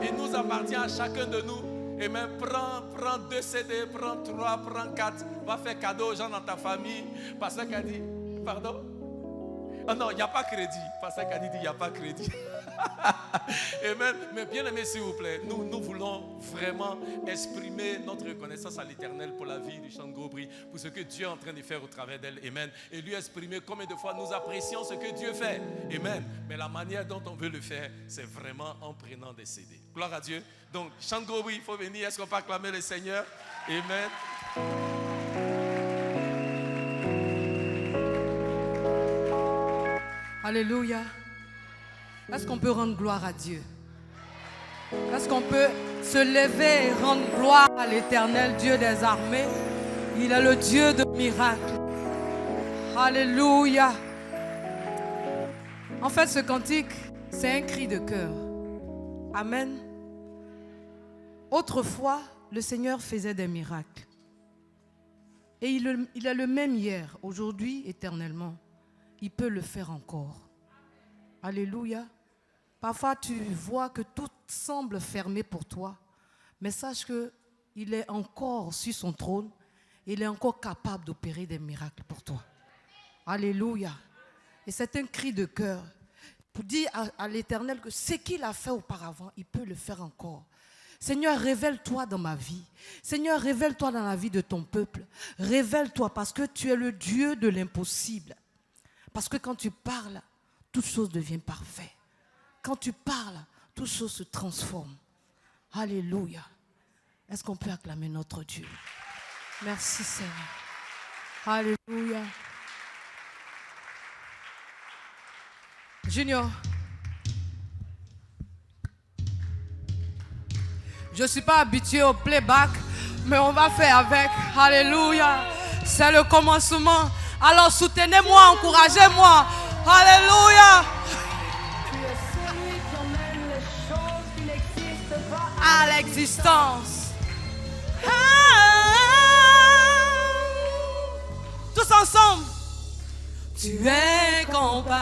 il nous appartient à chacun de nous. Et même prends 2 CD, prends 3, prends 4. Va faire cadeau aux gens dans ta famille. Pasteur Kadi, pardon? Oh non, il n'y a pas crédit. Pasteur Kadi dit il n'y a pas crédit. Amen. Mais bien aimé, s'il vous plaît, nous voulons vraiment exprimer notre reconnaissance à l'Éternel pour la vie du chant de Gobri, pour ce que Dieu est en train de faire au travers d'elle. Amen. Et lui exprimer combien de fois nous apprécions ce que Dieu fait. Amen. Mais la manière dont on veut le faire, c'est vraiment en prenant des CD. Gloire à Dieu. Donc, chant de Gobri, il faut venir. Est-ce qu'on peut acclamer le Seigneur? Amen. Alléluia. Est-ce qu'on peut rendre gloire à Dieu? Est-ce qu'on peut se lever et rendre gloire à l'Éternel, Dieu des armées? Il est le Dieu de miracles. Alléluia. En fait, ce cantique, c'est un cri de cœur. Amen. Autrefois, le Seigneur faisait des miracles. Et il est le même hier, aujourd'hui, éternellement. Il peut le faire encore. Alléluia. Parfois, tu vois que tout semble fermé pour toi. Mais sache qu'il est encore sur son trône. Il est encore capable d'opérer des miracles pour toi. Alléluia. Et c'est un cri de cœur pour dire à l'Éternel que ce qu'il a fait auparavant, il peut le faire encore. Seigneur, révèle-toi dans ma vie. Seigneur, révèle-toi dans la vie de ton peuple. Révèle-toi parce que tu es le Dieu de l'impossible. Parce que quand tu parles, toute chose devient parfaite. Quand tu parles, toute chose se transforme. Alléluia. Est-ce qu'on peut acclamer notre Dieu? Merci Seigneur. Alléluia. Junior. Je ne suis pas habitué au playback, mais on va faire avec. Alléluia. C'est le commencement. Alors soutenez-moi, encouragez-moi. Alléluia. À l'existence. Tous ensemble. Tu es comparable.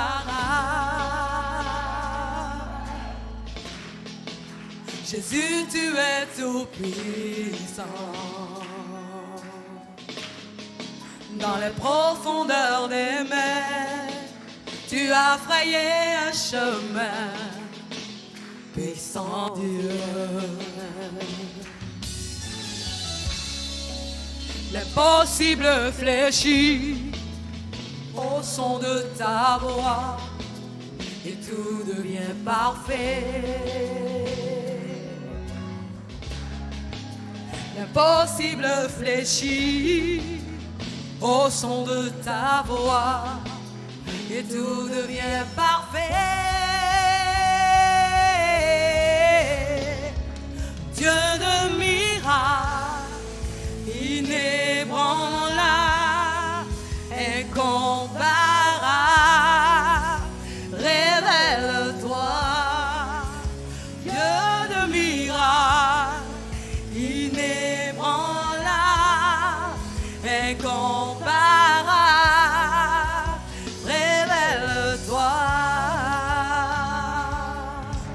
Jésus, tu es tout puissant. Dans les profondeurs des mers, tu as frayé un chemin. Puissant Dieu, l'impossible fléchit au son de ta voix et tout devient parfait. L'impossible fléchit au son de ta voix et tout devient parfait. Dieu de miracles, inébranlable, incomparable, révèle-toi. Dieu de miracles, inébranlable, incomparable, révèle-toi.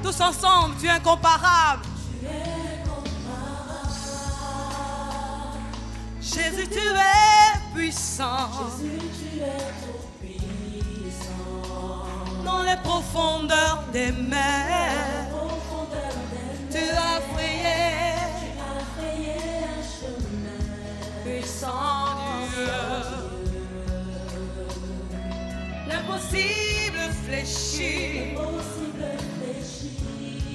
Tous ensemble, tu es incomparable. Jésus, tu es puissant. Jésus, tu es tout puissant. Dans les profondeurs des mers, tu as frayé un chemin. Puissant Dieu. L'impossible fléchit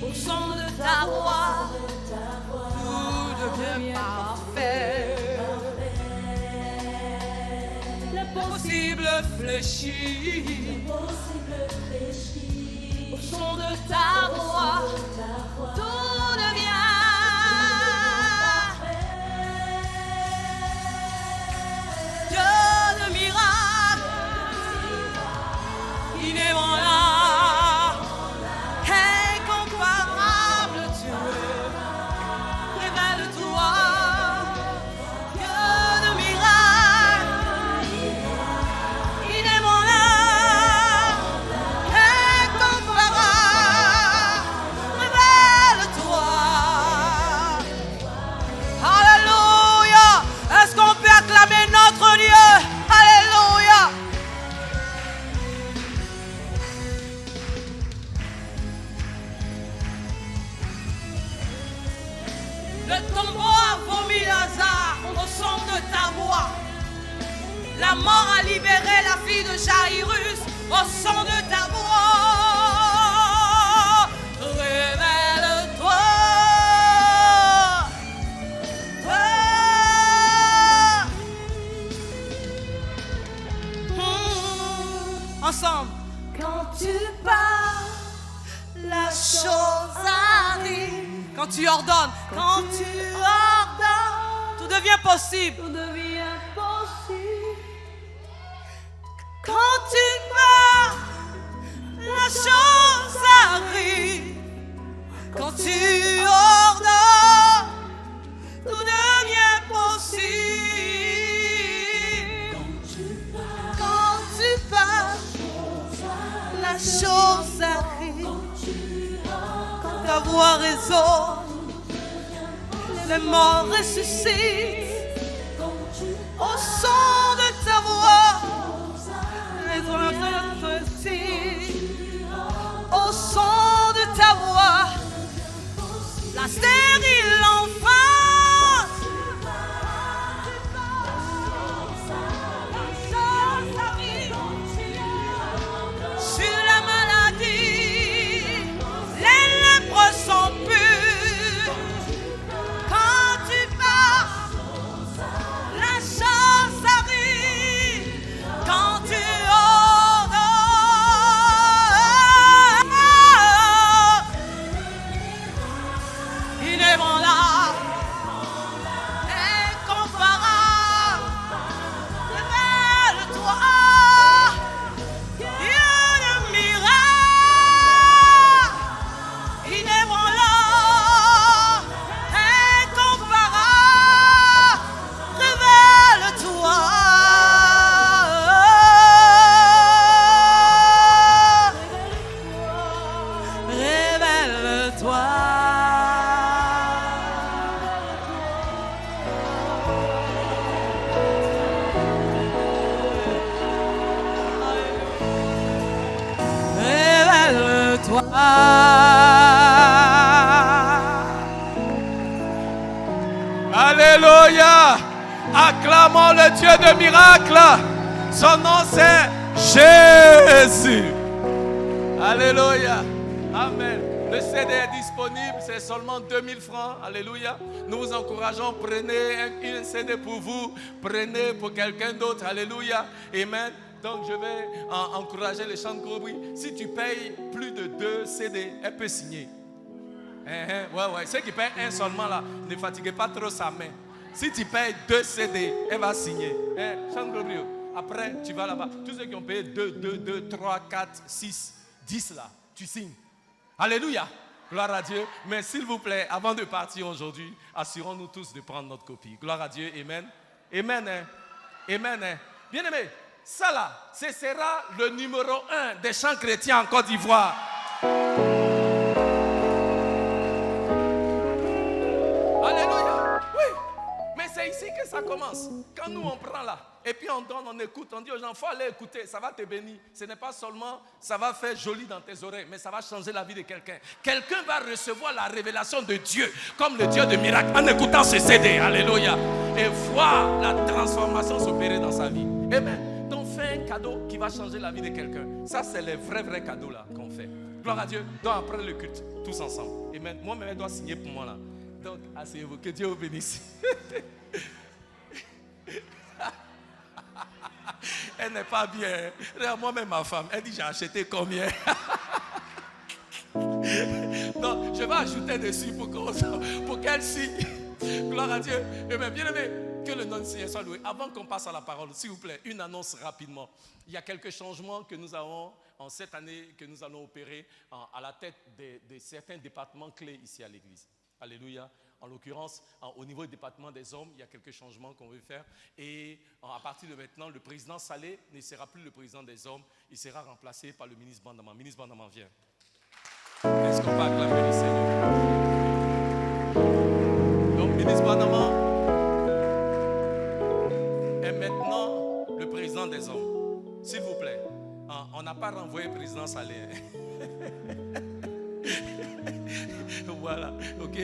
au son de ta voix. Tout devient parfait. L'impossible fléchit au son de ta voix. Tout devient Dieu de miracles, inébranlable, incomparable Dieu. Révèle-toi. Le tombeau a vomi Lazare au son de ta voix. La mort a libéré la fille de Jairus au son de ta voix. Révèle-toi. Ensemble. Quand tu parles, La chose arrive. Quand tu ordonnes. quand tu ordonnes, Tout devient possible. tout devient possible. Quand tu parles, la chose arrive. Quand tu ordonnes, tout devient possible. Quand tu parles, la chose arrive. Quand ta voix résonne, les morts ressuscitent. Au son de ta voix, les oiseaux ressuscitent. Au son de ta voix, la stérile enfance. Sur la maladie, les lèpres sont purs. Quand tu pars, la chance arrive. Quand tu ordonnes, inébranlable, incomparable, révèle-toi. Dieu de miracle, inébranlable, incomparable, révèle-toi. Révèle-toi. Révèle-toi. Alléluia. Acclamons le Dieu de miracles. Son nom c'est Jésus. Alléluia. Amen. Le CD est disponible, c'est seulement 2000 francs. Alléluia. Nous vous encourageons, prenez un CD pour vous, prenez pour quelqu'un d'autre. Alléluia. Amen. Donc je vais encourager les chants de groupe. Si tu payes plus de 2 CD, elle peut signer. Ouais. Ceux qui payent un seulement là, ne fatiguez pas trop sa main. Si tu payes 2 CD, elle va signer. Chant de groupe. Après, tu vas là-bas. Tous ceux qui ont payé 2, 3, 4, 6, 10 là, tu signes. Alléluia. Gloire à Dieu. Mais s'il vous plaît, avant de partir aujourd'hui, assurons-nous tous de prendre notre copie. Gloire à Dieu. Amen. Amen. Amen. Bien-aimé, ça là, ce sera le numéro 1 des chants chrétiens en Côte d'Ivoire. Alléluia. Oui. Mais c'est ici que ça commence. Quand nous on prend là, et puis on donne, on écoute, on dit aux gens, il faut aller écouter, ça va te bénir. Ce n'est pas seulement, ça va faire joli dans tes oreilles, mais ça va changer la vie de quelqu'un. Quelqu'un va recevoir la révélation de Dieu, comme le Dieu de miracle, en écoutant ce CD. Alléluia. Et voir la transformation s'opérer dans sa vie. Amen. Donc fais un cadeau qui va changer la vie de quelqu'un. Ça, c'est les vrais cadeaux là qu'on fait. Gloire à Dieu. Donc après le culte, tous ensemble. Amen. Moi-même, elle doit signer pour moi là. Donc, asseyez-vous. Que Dieu vous bénisse. Elle n'est pas bien. Moi-même, ma femme, elle dit j'ai acheté combien. Donc, je vais ajouter dessus pour qu'elle signe. Gloire à Dieu. Amen. Bien-aimé, que le nom du Seigneur soit loué. Avant qu'on passe à la parole, s'il vous plaît, une annonce rapidement. Il y a quelques changements que nous avons en cette année, que nous allons opérer à la tête de certains départements clés ici à l'église. Alléluia. En l'occurrence, au niveau du département des hommes, il y a quelques changements qu'on veut faire. Et à partir de maintenant, le président Salé ne sera plus le président des hommes. Il sera remplacé par le ministre Bandaman. Ministre Bandaman, viens. Est-ce qu'on peut acclamer le Seigneur? Donc, ministre Bandaman est maintenant le président des hommes. S'il vous plaît, on n'a pas renvoyé le président Salé. Voilà, ok.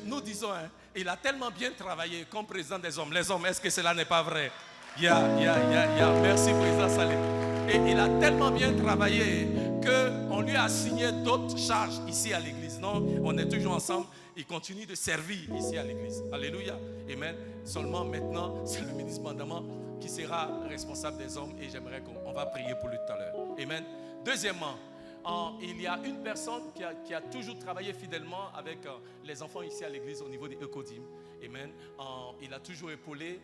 Nous disons, hein, il a tellement bien travaillé comme président des hommes. Les hommes, est-ce que cela n'est pas vrai? Merci, président Salé. Et il a tellement bien travaillé qu'on lui a assigné d'autres charges ici à l'église. Non, on est toujours ensemble. Il continue de servir ici à l'église. Alléluia. Amen. Seulement maintenant, c'est le ministre Mandama qui sera responsable des hommes. Et j'aimerais qu'on va prier pour lui tout à l'heure. Amen. Deuxièmement, il y a une personne qui a toujours travaillé fidèlement avec les enfants ici à l'église au niveau des Eucodim. Amen. Il a toujours épaulé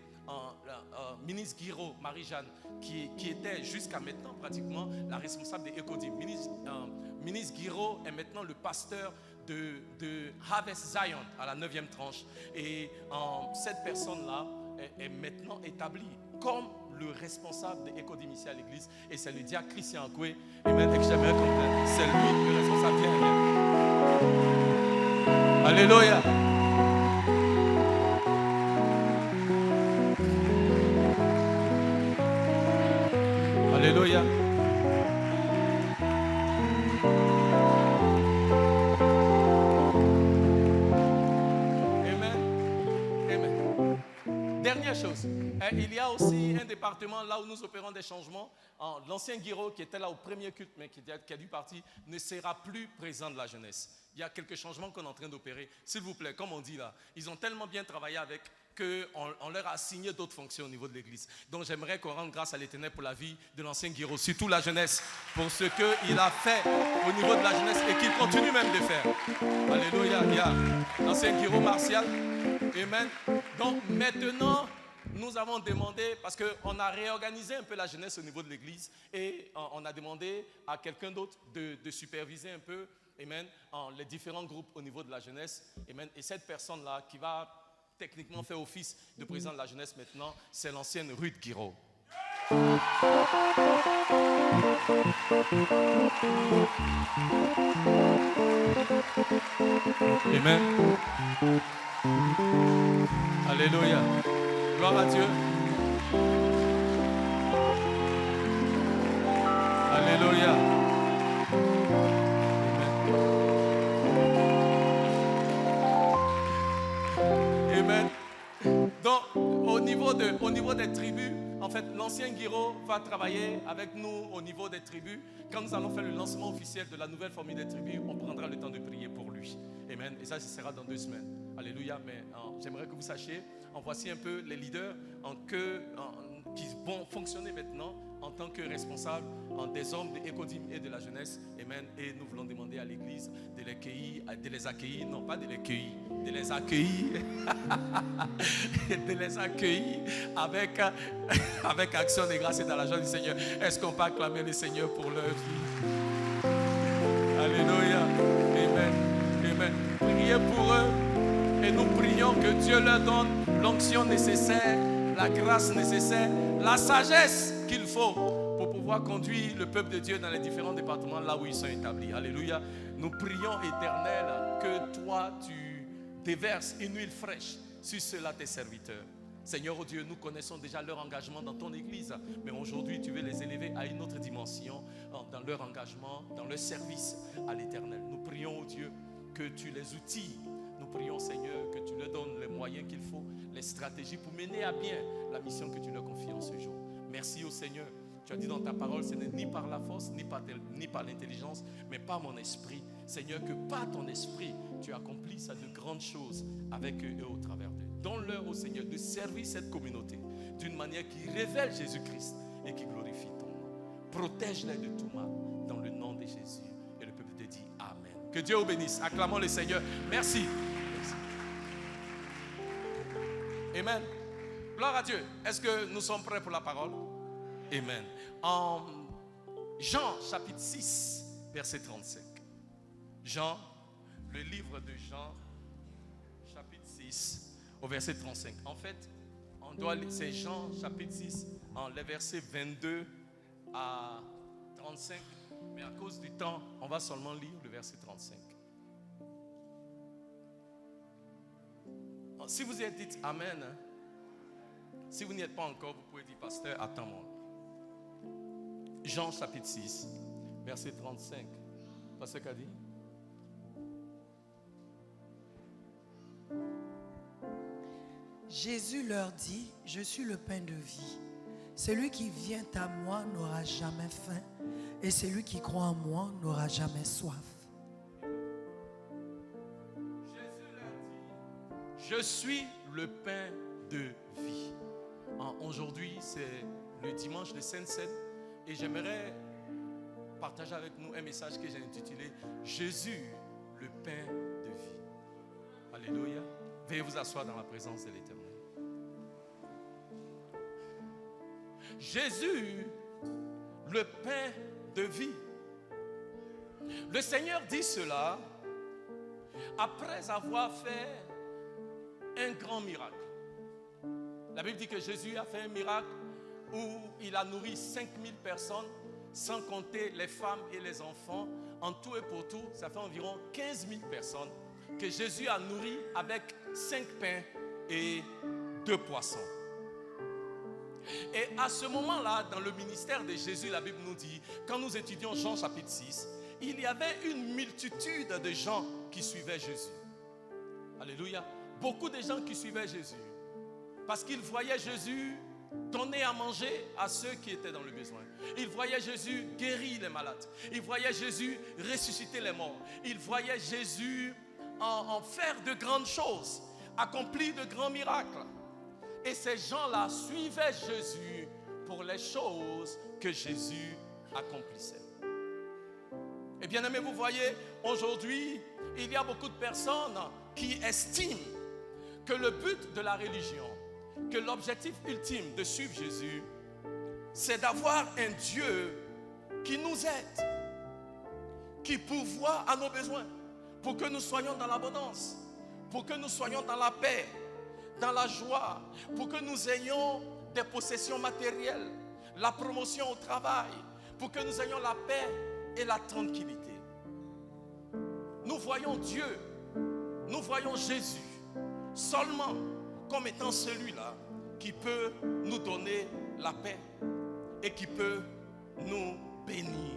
ministre Guiraud, Marie-Jeanne, qui était jusqu'à maintenant pratiquement la responsable des Eucodim. Ministre Guiraud est maintenant le pasteur de Harvest Zion à la 9e tranche. Et cette personne-là est maintenant établie comme le responsable des Eucodim ici à l'église. Et c'est le diacre Christian Akoué. Amen. Et que j'aimerais comprendre. C'est lui le responsable. Viens. Alléluia. Alléluia. Amen. Amen. Dernière chose, il y a aussi un département là où nous opérons des changements. L'ancien Guiraud qui était là au premier culte, mais qui a dû partir, ne sera plus présent de la jeunesse. Il y a quelques changements qu'on est en train d'opérer. S'il vous plaît, comme on dit là, ils ont tellement bien travaillé avec qu'on leur a assigné d'autres fonctions au niveau de l'église. Donc j'aimerais qu'on rende grâce à l'Éternel pour la vie de l'ancien Guiraud, surtout la jeunesse, pour ce qu'il a fait au niveau de la jeunesse et qu'il continue même de faire. Alléluia. Il y a l'ancien Guiraud Martial. Amen. Donc maintenant, nous avons demandé, parce qu'on a réorganisé un peu la jeunesse au niveau de l'église, et on a demandé à quelqu'un d'autre de superviser un peu, amen, les différents groupes au niveau de la jeunesse. Amen. Et cette personne-là qui va techniquement faire office de président de la jeunesse maintenant, c'est l'ancienne Ruth Guiraud. Amen. Alléluia. Gloire à Dieu. Alléluia. Amen. Donc, au niveau des tribus, en fait, l'ancien Guiraud va travailler avec nous au niveau des tribus. Quand nous allons faire le lancement officiel de la nouvelle formule des tribus, on prendra le temps de prier pour lui. Amen. Et ça, ce sera dans 2 semaines. Alléluia. Mais j'aimerais que vous sachiez, voici un peu les leaders qui vont fonctionner maintenant en tant que responsables des hommes, des Eucodim et de la jeunesse. Amen. Et nous voulons demander à l'église de les accueillir, non pas de les cueillir, de les accueillir, de les accueillir avec action de grâce et dans la joie du Seigneur. Est-ce qu'on peut acclamer le Seigneur pour leur vie? Alléluia. Amen. Amen. Priez pour eux et nous prions que Dieu leur donne l'onction nécessaire, la grâce nécessaire, la sagesse qu'il faut pour pouvoir conduire le peuple de Dieu dans les différents départements là où ils sont établis. Alléluia. Nous prions, Éternel, que toi tu déverses une huile fraîche sur ceux-là, tes serviteurs. Seigneur, oh Dieu, nous connaissons déjà leur engagement dans ton église, mais aujourd'hui tu veux les élever à une autre dimension dans leur engagement, dans leur service à l'Éternel. Nous prions, oh Dieu, que tu les outilles. Nous prions, Seigneur, que tu leur donnes les moyens qu'il faut, les stratégies pour mener à bien la mission que tu leur confies en ce jour. Merci au Seigneur. Tu as dit dans ta parole, ce n'est ni par la force, ni par l'intelligence, mais par mon esprit. Seigneur, que par ton esprit, tu accomplisses de grandes choses avec eux et au travers d'eux. Donne-leur au Seigneur de servir cette communauté d'une manière qui révèle Jésus-Christ et qui glorifie ton nom. Protège-les de tout mal dans le nom de Jésus. Et le peuple te dit Amen. Que Dieu vous bénisse. Acclamons le Seigneur. Merci. Merci. Amen. Gloire à Dieu. Est-ce que nous sommes prêts pour la parole? Amen. En Jean chapitre 6, verset 35. Jean, le livre de Jean, chapitre 6, au verset 35. En fait, c'est Jean chapitre 6, les versets 22 à 35. Mais à cause du temps, on va seulement lire le verset 35. Si vous y êtes, dites Amen. Si vous n'y êtes pas encore, vous pouvez dire Pasteur, attends-moi. Jean chapitre 6, verset 35. Pasteur qu'a dit? Jésus leur dit, je suis le pain de vie. Celui qui vient à moi n'aura jamais faim, et celui qui croit en moi n'aura jamais soif. Jésus leur dit, je suis le pain de vie. Aujourd'hui, c'est le dimanche de Sainte-Seine et j'aimerais partager avec nous un message que j'ai intitulé Jésus, le pain de vie. Alléluia. Veuillez vous asseoir dans la présence de l'Éternel. Jésus, le pain de vie. Le Seigneur dit cela après avoir fait un grand miracle. La Bible dit que Jésus a fait un miracle où il a nourri 5000 personnes, sans compter les femmes et les enfants. En tout et pour tout, ça fait environ 15 000 personnes que Jésus a nourri avec 5 pains et 2 poissons. Et à ce moment-là, dans le ministère de Jésus, la Bible nous dit, quand nous étudions Jean chapitre 6, il y avait une multitude de gens qui suivaient Jésus. Alléluia. Beaucoup de gens qui suivaient Jésus. Parce qu'ils voyaient Jésus donner à manger à ceux qui étaient dans le besoin. Ils voyaient Jésus guérir les malades. Ils voyaient Jésus ressusciter les morts. Ils voyaient Jésus en faire de grandes choses, accomplir de grands miracles. Et ces gens-là suivaient Jésus pour les choses que Jésus accomplissait. Et bien aimé, vous voyez, aujourd'hui, il y a beaucoup de personnes qui estiment que le but de la religion, que l'objectif ultime de suivre Jésus, c'est d'avoir un Dieu qui nous aide, qui pourvoit à nos besoins, pour que nous soyons dans l'abondance, pour que nous soyons dans la paix, dans la joie, pour que nous ayons des possessions matérielles, la promotion au travail, pour que nous ayons la paix et la tranquillité. Nous voyons Dieu, nous voyons Jésus seulement comme étant celui-là qui peut nous donner la paix et qui peut nous bénir.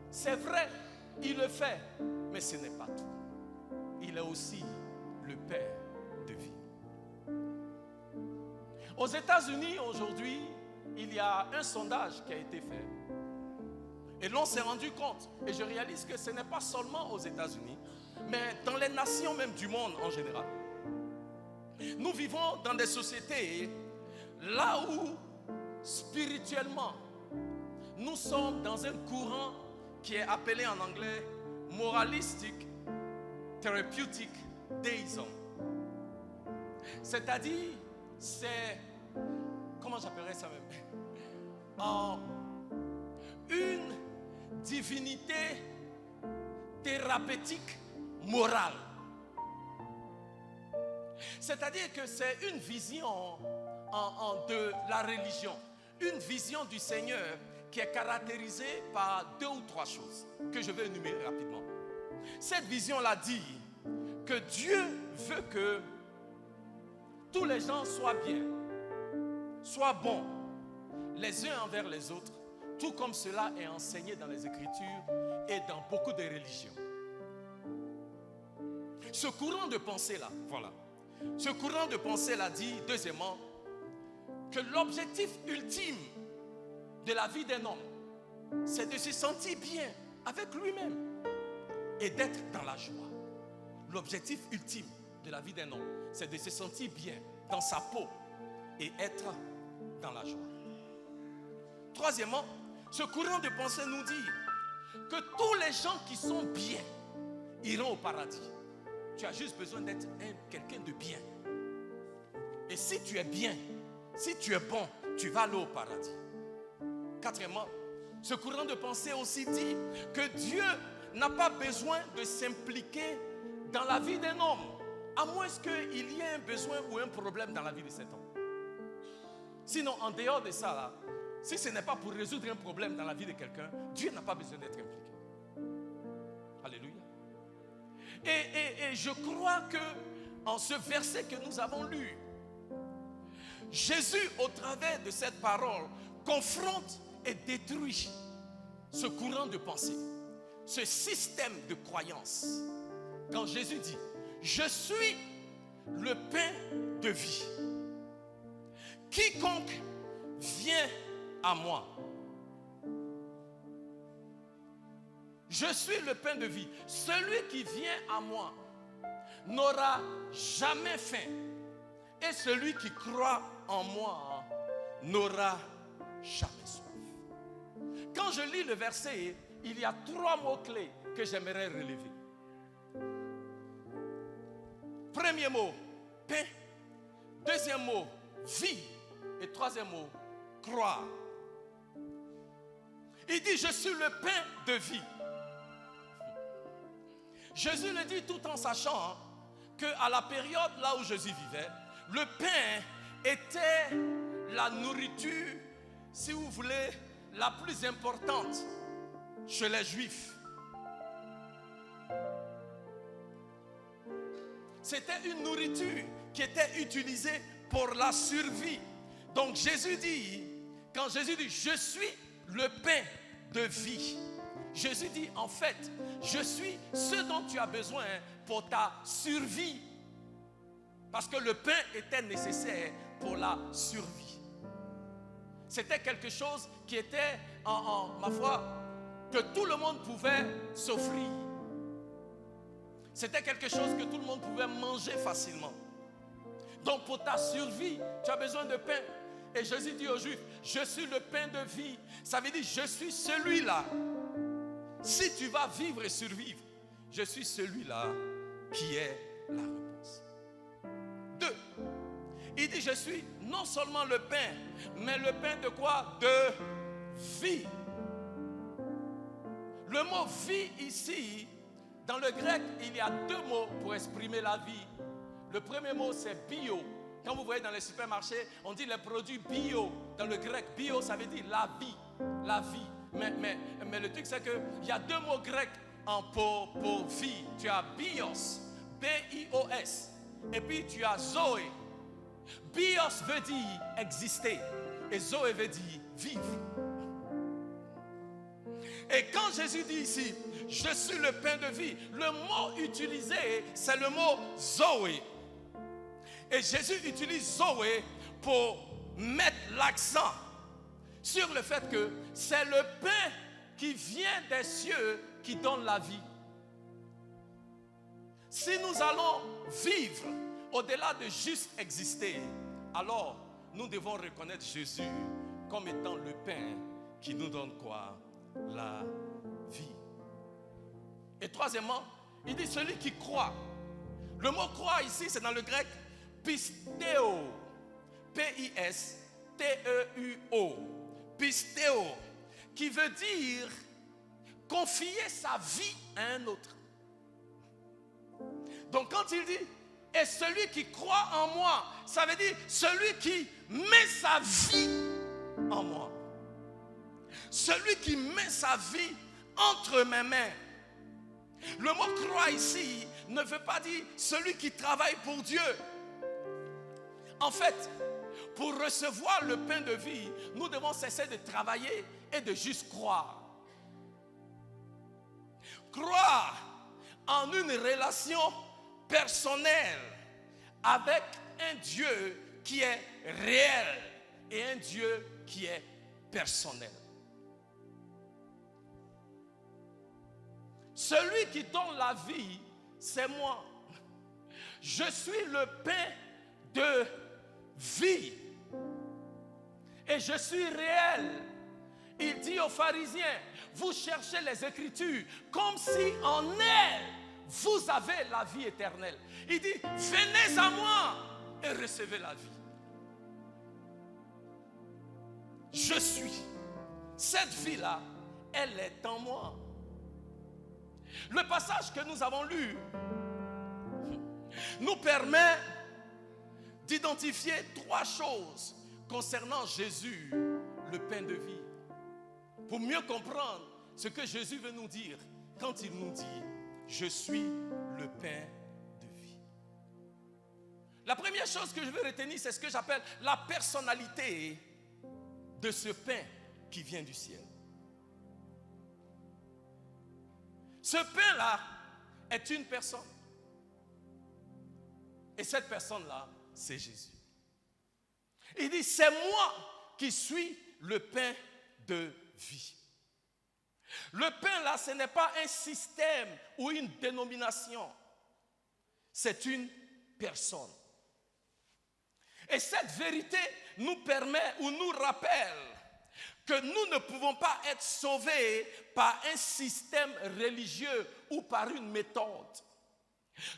C'est vrai, il le fait, mais ce n'est pas tout. Il est aussi le Père de vie. Aux États-Unis, aujourd'hui, il y a un sondage qui a été fait. Et l'on s'est rendu compte, et je réalise que ce n'est pas seulement aux États-Unis, mais dans les nations même du monde en général. Nous vivons dans des sociétés là où, spirituellement, nous sommes dans un courant qui est appelé en anglais moralistic therapeutic deism. C'est-à-dire, c'est, comment j'appellerais ça même? Une divinité thérapeutique morale. C'est-à-dire que c'est une vision de la religion, une vision du Seigneur qui est caractérisée par 2 ou 3 choses que je vais énumérer rapidement. Cette vision-là dit que Dieu veut que tous les gens soient bien, soient bons, les uns envers les autres, tout comme cela est enseigné dans les Écritures et dans beaucoup de religions. Ce courant de pensée-là, voilà. Ce courant de pensée-là dit, deuxièmement, que l'objectif ultime de la vie d'un homme, c'est de se sentir bien avec lui-même et d'être dans la joie. L'objectif ultime de la vie d'un homme, c'est de se sentir bien dans sa peau et être dans la joie. Troisièmement, ce courant de pensée nous dit que tous les gens qui sont bien iront au paradis. Tu as juste besoin d'être quelqu'un de bien. Et si tu es bien, si tu es bon, tu vas aller au paradis. Quatrièmement, ce courant de pensée aussi dit que Dieu n'a pas besoin de s'impliquer dans la vie d'un homme, à moins qu'il y ait un besoin ou un problème dans la vie de cet homme. Sinon, en dehors de ça, là, si ce n'est pas pour résoudre un problème dans la vie de quelqu'un, Dieu n'a pas besoin d'être impliqué. Alléluia. Et je crois que en ce verset que nous avons lu, Jésus, au travers de cette parole, confronte et détruit ce courant de pensée, ce système de croyance. Quand Jésus dit, je suis le pain de vie. quiconque vient à moi. Je suis le pain de vie. Celui qui vient à moi n'aura jamais faim. Et celui qui croit en moi n'aura jamais soif. Quand je lis le verset, il y a 3 mots-clés que j'aimerais relever. Premier mot, pain. Deuxième mot, vie. Et troisième mot, croire. Il dit, je suis le pain de vie. Jésus le dit tout en sachant qu'à la période là où Jésus vivait, le pain était la nourriture, si vous voulez, la plus importante chez les Juifs. C'était une nourriture qui était utilisée pour la survie. Donc Jésus dit, quand Jésus dit, je suis le pain de vie, Jésus dit, en fait, je suis ce dont tu as besoin pour ta survie. Parce que le pain était nécessaire pour la survie. C'était quelque chose qui était, ma foi, que tout le monde pouvait s'offrir. C'était quelque chose que tout le monde pouvait manger facilement. Donc pour ta survie, tu as besoin de pain. Et Jésus dit aux Juifs, je suis le pain de vie. Ça veut dire, je suis celui-là. Si tu vas vivre et survivre, je suis celui-là qui est la réponse. 2. Il dit, je suis non seulement le pain, mais le pain de quoi? De vie. Le mot vie ici, dans le grec, il y a 2 mots pour exprimer la vie. Le premier mot, c'est bio. Quand vous voyez dans les supermarchés, on dit les produits bio. Dans le grec, bio, ça veut dire la vie. La vie. Mais le truc, c'est qu'il y a 2 mots grecs pour vie. Tu as bios, B-I-O-S. Et puis tu as zoé. Bios veut dire exister. Et zoé veut dire vivre. Et quand Jésus dit ici, je suis le pain de vie, le mot utilisé, c'est le mot zoé. Et Jésus utilise zoé pour mettre l'accent sur le fait que c'est le pain qui vient des cieux qui donne la vie. Si nous allons vivre au-delà de juste exister, alors nous devons reconnaître Jésus comme étant le pain qui nous donne quoi? La vie. Et troisièmement, il dit celui qui croit. Le mot croire ici, c'est dans le grec pistéo. P-I-S-T-E-U-O. Pistéo. Qui veut dire confier sa vie à un autre. Donc quand il dit et celui qui croit en moi, ça veut dire celui qui met sa vie en moi. Celui qui met sa vie entre mes mains. Le mot croire ici ne veut pas dire celui qui travaille pour Dieu. En fait, pour recevoir le pain de vie, nous devons cesser de travailler et de juste croire. Croire en une relation personnelle avec un Dieu qui est réel et un Dieu qui est personnel. Celui qui donne la vie, c'est moi. Je suis le pain de vie. Et je suis réel. Il dit aux pharisiens, vous cherchez les Écritures comme si en elles, vous avez la vie éternelle. Il dit, venez à moi et recevez la vie. Je suis. Cette vie-là, elle est en moi. Le passage que nous avons lu nous permet d'identifier 3 choses concernant Jésus, le pain de vie. Pour mieux comprendre ce que Jésus veut nous dire quand il nous dit « Je suis le pain de vie ». La première chose que je veux retenir, c'est ce que j'appelle la personnalité de ce pain qui vient du ciel. Ce pain-là est une personne. Et cette personne-là, c'est Jésus. Il dit, c'est moi qui suis le pain de vie. Le pain là, ce n'est pas un système ou une dénomination. C'est une personne. Et cette vérité nous permet ou nous rappelle que nous ne pouvons pas être sauvés par un système religieux ou par une méthode.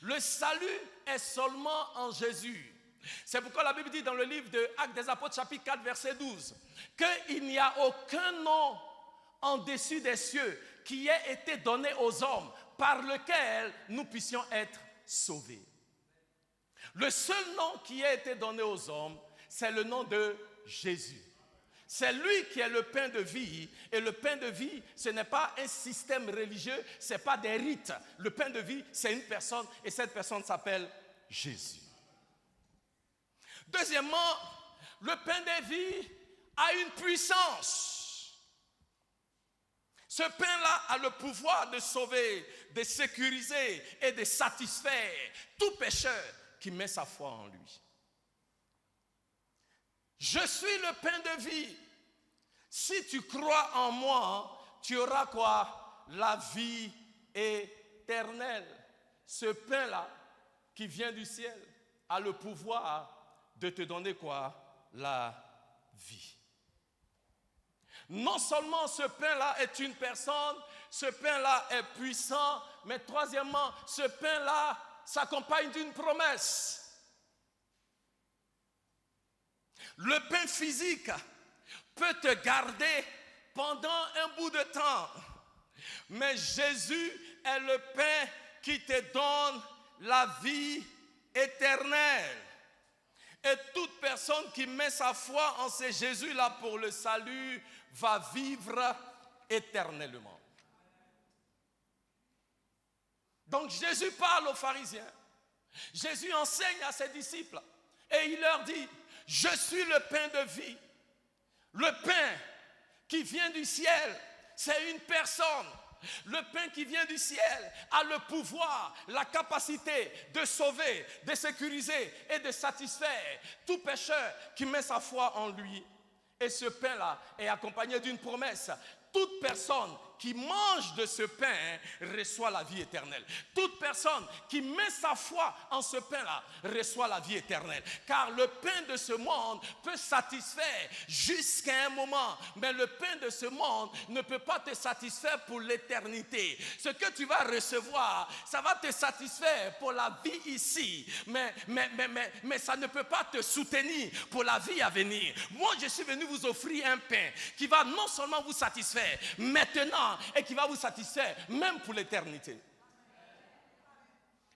Le salut est seulement en Jésus. C'est pourquoi la Bible dit dans le livre de Actes des Apôtres chapitre 4 verset 12 qu'il n'y a aucun nom en dessus des cieux qui ait été donné aux hommes par lequel nous puissions être sauvés. Le seul nom qui a été donné aux hommes, c'est le nom de Jésus. C'est lui qui est le pain de vie. Et le pain de vie, ce n'est pas un système religieux, ce n'est pas des rites. Le pain de vie, c'est une personne et cette personne s'appelle Jésus. Deuxièmement, le pain de vie a une puissance. Ce pain-là a le pouvoir de sauver, de sécuriser et de satisfaire tout pécheur qui met sa foi en lui. Je suis le pain de vie. Si tu crois en moi, tu auras quoi? La vie éternelle. Ce pain-là qui vient du ciel a le pouvoir de te donner quoi? La vie. Non seulement ce pain-là est une personne, ce pain-là est puissant, mais troisièmement, ce pain-là s'accompagne d'une promesse. Le pain physique peut te garder pendant un bout de temps, mais Jésus est le pain qui te donne la vie éternelle. Et toute personne qui met sa foi en ce Jésus-là pour le salut va vivre éternellement. Donc Jésus parle aux pharisiens. Jésus enseigne à ses disciples. Et il leur dit, je suis le pain de vie. Le pain qui vient du ciel, c'est une personne. Le pain qui vient du ciel a le pouvoir, la capacité de sauver, de sécuriser et de satisfaire tout pécheur qui met sa foi en lui. Et ce pain-là est accompagné d'une promesse. Toute personne qui mange de ce pain reçoit la vie éternelle. Toute personne qui met sa foi en ce pain-là reçoit la vie éternelle. Car le pain de ce monde peut satisfaire jusqu'à un moment. Mais le pain de ce monde ne peut pas te satisfaire pour l'éternité. Ce que tu vas recevoir, ça va te satisfaire pour la vie ici. Mais ça ne peut pas te soutenir pour la vie à venir. Moi, je suis venu vous offrir un pain qui va non seulement vous satisfaire maintenant et qui va vous satisfaire même pour l'éternité.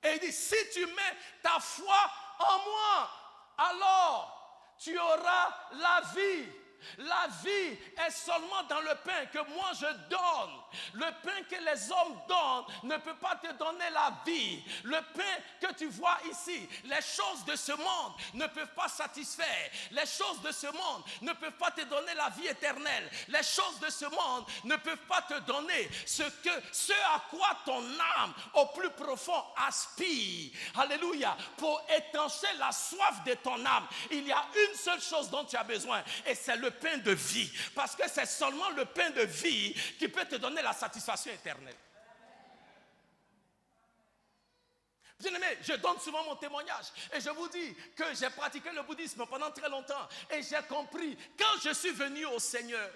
Et il dit, si tu mets ta foi en moi, alors tu auras la vie. La vie est seulement dans le pain que moi je donne. Le pain que les hommes donnent ne peut pas te donner la vie. Le pain que tu vois ici, les choses de ce monde ne peuvent pas satisfaire. Les choses de ce monde ne peuvent pas te donner la vie éternelle. Les choses de ce monde ne peuvent pas te donner ce à quoi ton âme au plus profond aspire. Alléluia. Pour étancher la soif de ton âme, il y a une seule chose dont tu as besoin et c'est le pain de vie, parce que c'est seulement le pain de vie qui peut te donner la satisfaction éternelle. Bien-aimé, je donne souvent mon témoignage et je vous dis que j'ai pratiqué le bouddhisme pendant très longtemps et j'ai compris, quand je suis venu au Seigneur,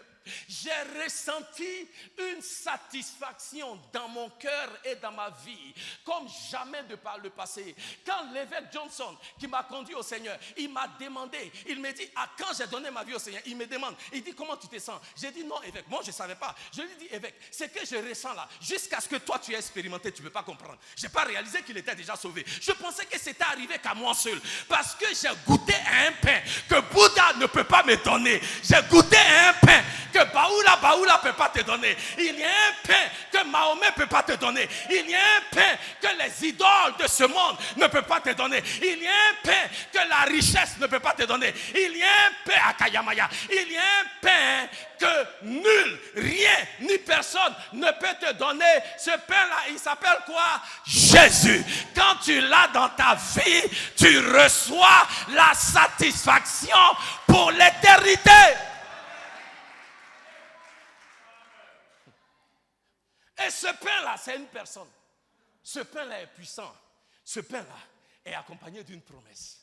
j'ai ressenti une satisfaction dans mon cœur et dans ma vie comme jamais de par le passé. Quand l'évêque Johnson qui m'a conduit au Seigneur, il m'a demandé, il me dit, quand j'ai donné ma vie au Seigneur, il me demande, il dit, comment tu te sens? J'ai dit, non évêque, moi je ne savais pas. Je lui dis, évêque, ce que je ressens là, jusqu'à ce que toi tu aies expérimenté, tu ne peux pas comprendre. Je n'ai pas réalisé qu'il était déjà sauvé. Je pensais que c'était arrivé qu'à moi seul, parce que j'ai goûté à un pain que Bouddha ne peut pas me donner. J'ai goûté à un pain que Baoula ne peut pas te donner. Il y a un pain que Mahomet ne peut pas te donner. Il y a un pain que les idoles de ce monde ne peuvent pas te donner. Il y a un pain que la richesse ne peut pas te donner. Il y a un pain à Kayamaya. Il y a un pain que nul, rien, ni personne ne peut te donner. Ce pain-là, il s'appelle quoi? Jésus. Quand tu l'as dans ta vie, tu reçois la satisfaction pour l'éternité. Et ce pain-là, c'est une personne. Ce pain-là est puissant. Ce pain-là est accompagné d'une promesse.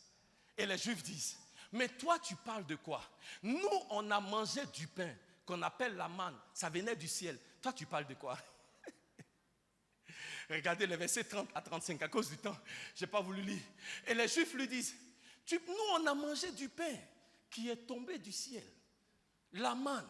Et les Juifs disent, mais toi, tu parles de quoi? Nous, on a mangé du pain qu'on appelle la manne. Ça venait du ciel. Toi, tu parles de quoi? Regardez les versets 30 à 35. À cause du temps, je n'ai pas voulu lire. Et les Juifs lui disent, nous, on a mangé du pain qui est tombé du ciel. La manne.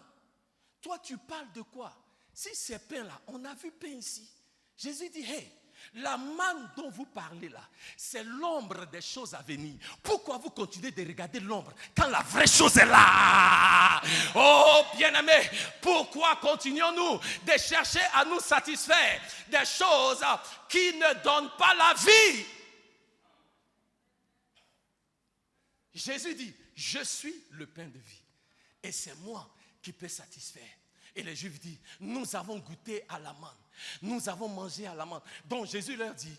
Toi, tu parles de quoi? Si ces pains-là, on a vu pain ici. Jésus dit, hey, la manne dont vous parlez là, c'est l'ombre des choses à venir. Pourquoi vous continuez de regarder l'ombre quand la vraie chose est là? Oh, bien-aimés, pourquoi continuons-nous de chercher à nous satisfaire des choses qui ne donnent pas la vie? Jésus dit, je suis le pain de vie et c'est moi qui peux satisfaire. Et les Juifs disent, nous avons goûté à la manne. Nous avons mangé à la manne. Donc Jésus leur dit,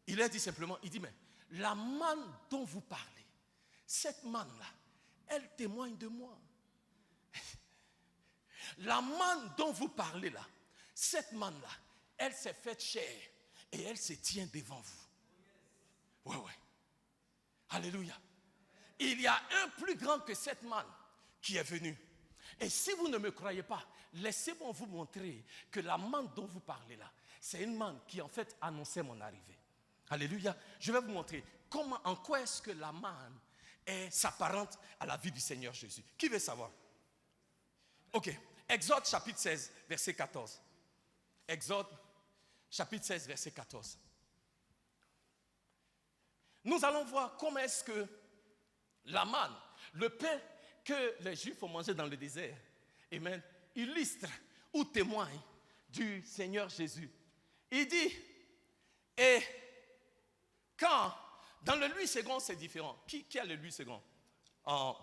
il leur dit simplement, il dit, mais la manne dont vous parlez, cette manne-là, elle témoigne de moi. La manne dont vous parlez là, cette manne-là, elle s'est faite chair et elle se tient devant vous. Ouais. Alléluia. Il y a un plus grand que cette manne qui est venu. Et si vous ne me croyez pas, laissez-moi vous montrer que la manne dont vous parlez là, c'est une manne qui en fait annonçait mon arrivée. Alléluia. Je vais vous montrer en quoi est-ce que la manne s'apparente à la vie du Seigneur Jésus. Qui veut savoir? Ok. Exode chapitre 16, verset 14. Exode chapitre 16, verset 14. Nous allons voir comment est-ce que la manne, le pain que les Juifs ont mangé dans le désert, amen, illustre ou témoigne du Seigneur Jésus. Il dit, et quand, dans le 8 secondes, c'est différent. Qui a le 8 secondes? En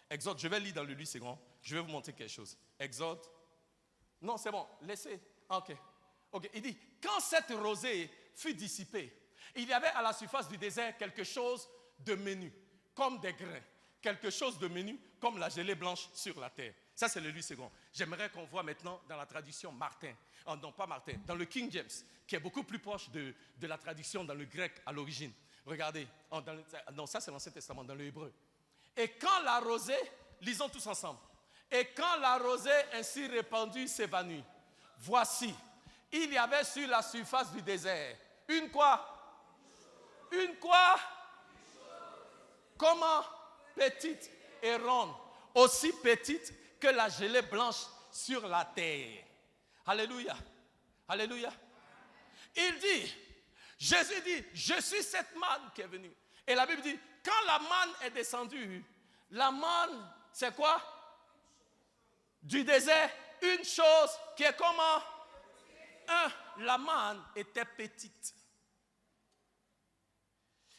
Exode, je vais lire dans le 8 secondes, je vais vous montrer quelque chose. Exode, non c'est bon, laissez, ok, il dit, quand cette rosée fut dissipée, il y avait à la surface du désert quelque chose de menu, comme des grains, quelque chose de menu, comme la gelée blanche sur la terre. Ça, c'est le 8 secondes. J'aimerais qu'on voit maintenant dans la tradition Martin, non pas Martin, dans le King James, qui est beaucoup plus proche de la tradition dans le grec à l'origine. Regardez, non, ça c'est l'Ancien Testament, dans le hébreu. Et quand la rosée, lisons tous ensemble, et quand la rosée ainsi répandue s'évanouit, voici, il y avait sur la surface du désert une quoi? Une quoi? Comment? Petite et ronde, aussi petite que la gelée blanche sur la terre. Alléluia. Alléluia. Il dit, Jésus dit, je suis cette manne qui est venue. Et la Bible dit, quand la manne est descendue, la manne, c'est quoi? Du désert, une chose qui est comment? La manne était petite.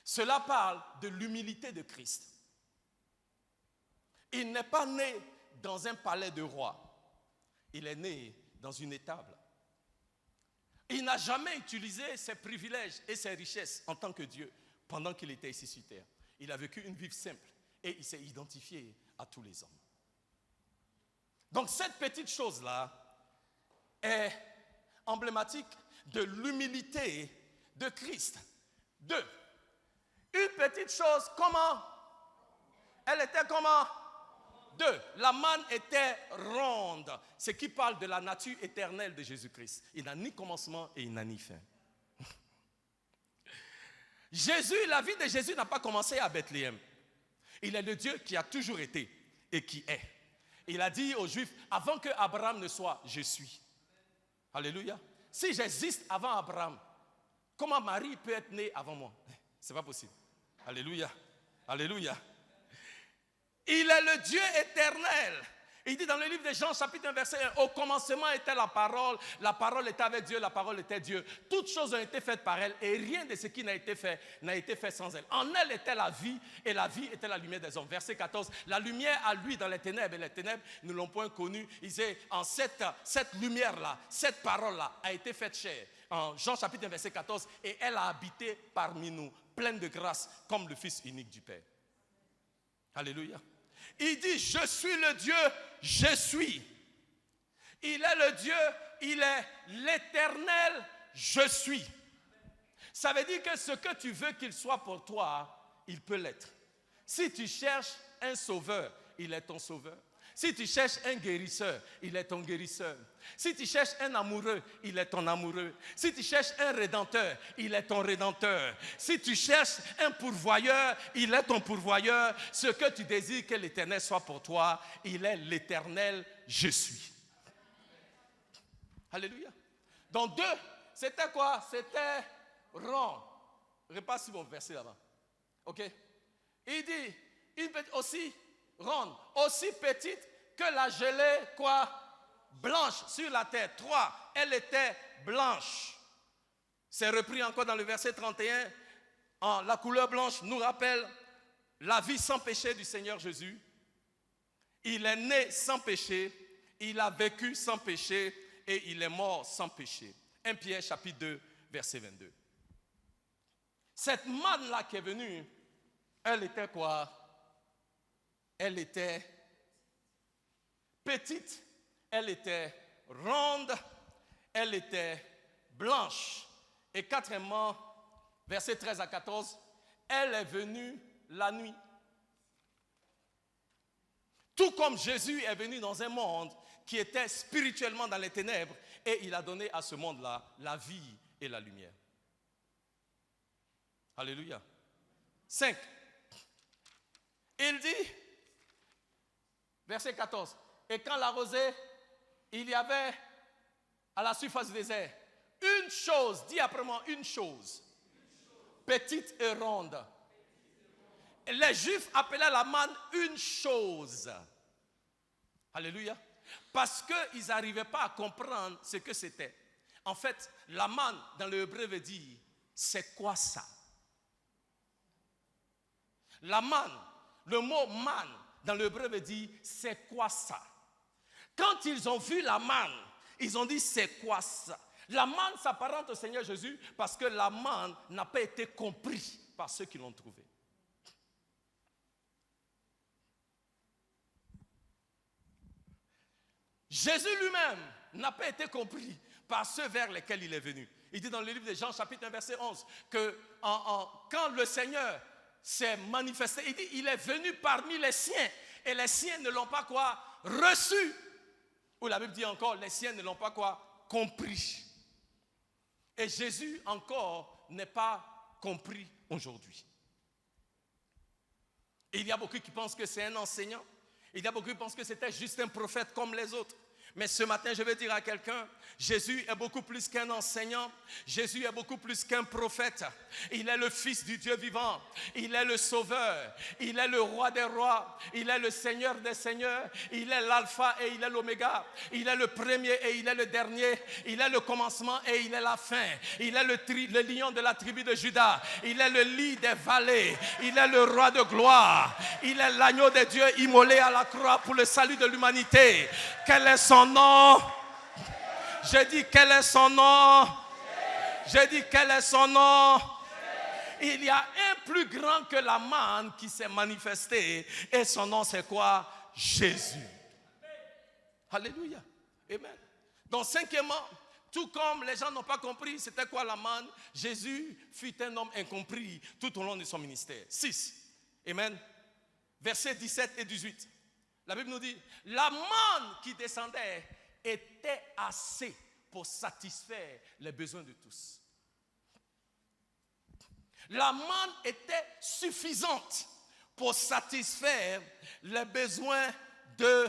Cela parle de l'humilité de Christ. Il n'est pas né dans un palais de roi. Il est né dans une étable. Il n'a jamais utilisé ses privilèges et ses richesses en tant que Dieu pendant qu'il était ici sur terre. Il a vécu une vie simple et il s'est identifié à tous les hommes. Donc cette petite chose-là est emblématique de l'humilité de Christ. 2. Une petite chose, comment? Elle était comment? 2. La manne était ronde, ce qui parle de la nature éternelle de Jésus-Christ. Il n'a ni commencement et il n'a ni fin. Jésus, la vie de Jésus n'a pas commencé à Bethléem. Il est le Dieu qui a toujours été et qui est. Il a dit aux Juifs, avant que Abraham ne soit, je suis. Alléluia. Si j'existe avant Abraham, comment Marie peut être née avant moi? C'est pas possible. Alléluia. Alléluia. Il est le Dieu éternel Il dit dans le livre de Jean, chapitre 1, verset 1, au commencement était la parole était avec Dieu, la parole était Dieu. Toutes choses ont été faites par elle et rien de ce qui n'a été fait sans elle. En elle était la vie et la vie était la lumière des hommes. Verset 14, la lumière a lui dans les ténèbres et les ténèbres ne l'ont point connue. Il disait, en cette lumière-là, cette parole-là a été faite chair. En Jean chapitre 1, verset 14, et elle a habité parmi nous, pleine de grâce, comme le Fils unique du Père. Alléluia. Il dit, je suis le Dieu, je suis. Il est le Dieu, il est l'éternel, je suis. Ça veut dire que ce que tu veux qu'il soit pour toi, il peut l'être. Si tu cherches un sauveur, il est ton sauveur. Si tu cherches un guérisseur, il est ton guérisseur. Si tu cherches un amoureux, il est ton amoureux. Si tu cherches un rédempteur, il est ton rédempteur. Si tu cherches un pourvoyeur, il est ton pourvoyeur. Ce que tu désires que l'Éternel soit pour toi, il est l'Éternel, je suis. Alléluia. Donc 2, c'était quoi? C'était rond. Repasse sur mon verset là-bas. Ok? Il dit, une petite aussi ronde, aussi petite que la gelée, quoi? Blanche sur la terre. 3, elle était blanche. C'est repris encore dans le verset 31. La couleur blanche nous rappelle la vie sans péché du Seigneur Jésus. Il est né sans péché, il a vécu sans péché et il est mort sans péché. 1 Pierre chapitre 2, verset 22. Cette manne-là qui est venue, elle était quoi? Elle était petite, elle était ronde, elle était blanche. Et quatrièmement, versets 13 à 14, elle est venue la nuit. Tout comme Jésus est venu dans un monde qui était spirituellement dans les ténèbres et il a donné à ce monde-là la vie et la lumière. Alléluia. 5. Il dit, verset 14, et quand la rosée, il y avait à la surface du désert une chose, dis après moi, une chose, petite et ronde. Les Juifs appelaient la manne une chose. Alléluia. Parce qu'ils n'arrivaient pas à comprendre ce que c'était. En fait, la manne dans le hébreu veut dire, c'est quoi ça? La manne, le mot manne dans le hébreu veut dire, c'est quoi ça? Quand ils ont vu la manne, ils ont dit, c'est quoi ça? La manne s'apparente au Seigneur Jésus parce que la manne n'a pas été comprise par ceux qui l'ont trouvée. Jésus lui-même n'a pas été compris par ceux vers lesquels il est venu. Il dit dans le livre de Jean, chapitre 1, verset 11, que quand le Seigneur s'est manifesté, il dit, il est venu parmi les siens, et les siens ne l'ont pas quoi? Reçu. Ou la Bible dit encore, les siens ne l'ont pas quoi? Compris. Et Jésus encore n'est pas compris aujourd'hui. Et il y a beaucoup qui pensent que c'est un enseignant. Il y a beaucoup qui pensent que c'était juste un prophète comme les autres. Mais ce matin, je vais dire à quelqu'un, Jésus est beaucoup plus qu'un enseignant. Jésus est beaucoup plus qu'un prophète. Il est le Fils du Dieu vivant. Il est le Sauveur. Il est le Roi des rois. Il est le Seigneur des seigneurs. Il est l'alpha et il est l'oméga. Il est le premier et il est le dernier. Il est le commencement et il est la fin. Il est le lion de la tribu de Juda. Il est le lit des vallées. Il est le roi de gloire. Il est l'agneau de Dieu immolé à la croix pour le salut de l'humanité. Quel est son nom? J'ai dit, quel est son nom? J'ai dit, quel est son nom? Il y a un plus grand que la manne qui s'est manifesté. Et son nom, c'est quoi? Jésus. Alléluia. Amen. Donc, cinquièmement, tout comme les gens n'ont pas compris c'était quoi la manne, Jésus fut un homme incompris tout au long de son ministère. 6. Amen. Versets 17 et 18. La Bible nous dit, la manne qui descendait était assez pour satisfaire les besoins de tous. La manne était suffisante pour satisfaire les besoins de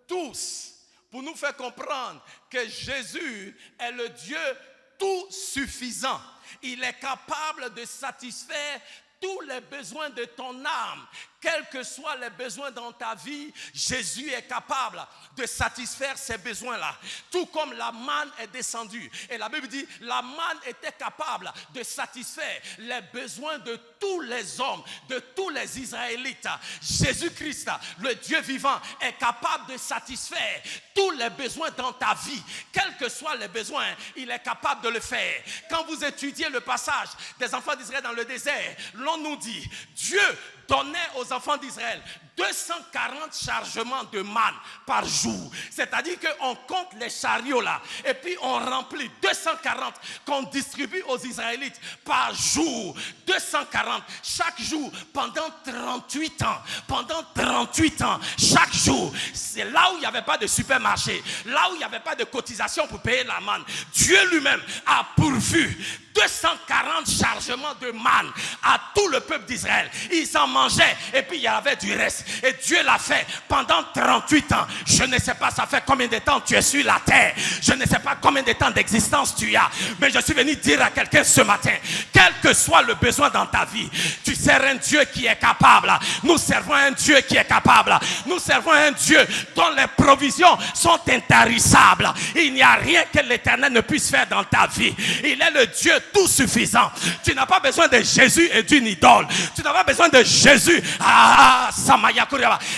tous. Pour nous faire comprendre que Jésus est le Dieu tout suffisant. Il est capable de satisfaire tous les besoins de ton âme, quels que soient les besoins dans ta vie, Jésus est capable de satisfaire ces besoins-là. Tout comme la manne est descendue. Et la Bible dit, la manne était capable de satisfaire les besoins de tous les hommes, de tous les Israélites. Jésus-Christ, le Dieu vivant, est capable de satisfaire tous les besoins dans ta vie. Quels que soient les besoins, il est capable de le faire. Quand vous étudiez le passage des enfants d'Israël dans le désert, l'on nous dit, Dieu donnait aux enfants d'Israël 240 chargements de manne par jour. C'est-à-dire qu'on compte les chariots là et puis on remplit 240 qu'on distribue aux Israélites par jour. 240 chaque jour pendant 38 ans. Pendant 38 ans, chaque jour. C'est là où il n'y avait pas de supermarché, là où il n'y avait pas de cotisation pour payer la manne. Dieu lui-même a pourvu 240 chargements de manne à tout le peuple d'Israël. Ils en mangeaient et puis il y avait du reste. Et Dieu l'a fait pendant 38 ans. Je ne sais pas ça fait combien de temps tu es sur la terre. Je ne sais pas combien de temps d'existence tu as. Mais je suis venu dire à quelqu'un ce matin, quel que soit le besoin dans ta vie, tu sers un Dieu qui est capable. Nous servons un Dieu qui est capable. Nous servons un Dieu dont les provisions sont intarissables. Il n'y a rien que l'Éternel ne puisse faire dans ta vie. Il est le Dieu tout suffisant. Tu n'as pas besoin de Jésus et d'une idole. Tu n'as pas besoin de Jésus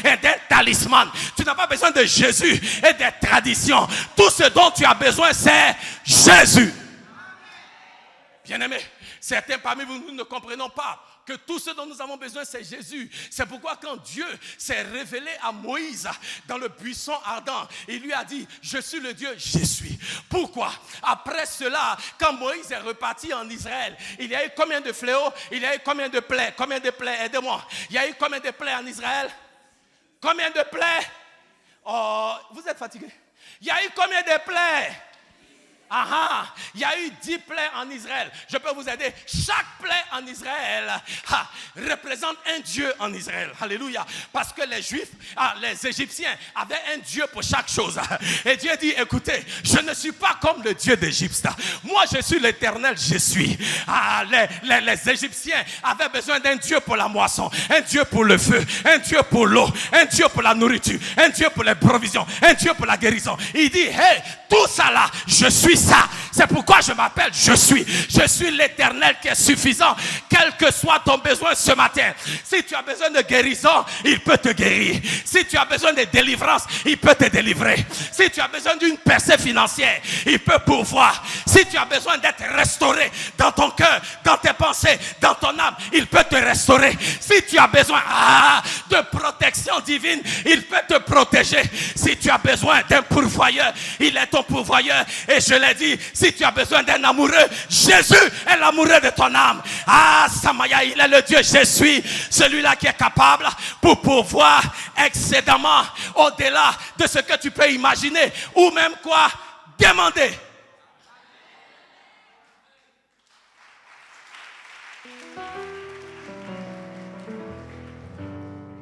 et d'un talisman. Tu n'as pas besoin de Jésus et des traditions. Tout ce dont tu as besoin, c'est Jésus. Bien-aimés, certains parmi vous, nous ne comprenons pas que tout ce dont nous avons besoin, c'est Jésus. C'est pourquoi quand Dieu s'est révélé à Moïse dans le buisson ardent, il lui a dit, je suis le Dieu, je suis. Pourquoi? Après cela, quand Moïse est reparti en Israël, il y a eu combien de fléaux? Il y a eu combien de plaies? Combien de plaies? Aidez-moi. Il y a eu combien de plaies en Israël? Combien de plaies? Oh, vous êtes fatigué? Il y a eu combien de plaies? Il y a eu 10 plaies en Israël. Je peux vous aider. Chaque plaie en Israël représente un Dieu en Israël. Alléluia. Parce que les Juifs, les Égyptiens avaient un Dieu pour chaque chose. Et Dieu dit, écoutez, je ne suis pas comme le Dieu d'Égypte. Moi, je suis l'Éternel, je suis. Les Égyptiens avaient besoin d'un Dieu pour la moisson, un Dieu pour le feu, un Dieu pour l'eau, un Dieu pour la nourriture, un Dieu pour les provisions, un Dieu pour la guérison. Il dit, hey, tout ça là, je suis ça. C'est pourquoi je m'appelle je suis. Je suis l'Éternel qui est suffisant. Quel que soit ton besoin ce matin. Si tu as besoin de guérison, il peut te guérir. Si tu as besoin de délivrance, il peut te délivrer. Si tu as besoin d'une percée financière, il peut pourvoir. Si tu as besoin d'être restauré dans ton cœur, dans tes pensées, dans ton âme, il peut te restaurer. Si tu as besoin de protection divine, il peut te protéger. Si tu as besoin d'un pourvoyeur, il est ton pourvoyeur. Et je l'ai dit, si tu as besoin d'un amoureux, Jésus est l'amoureux de ton âme. Samaya, il est le Dieu, je suis celui-là qui est capable pour pouvoir excédemment au-delà de ce que tu peux imaginer ou même quoi demander.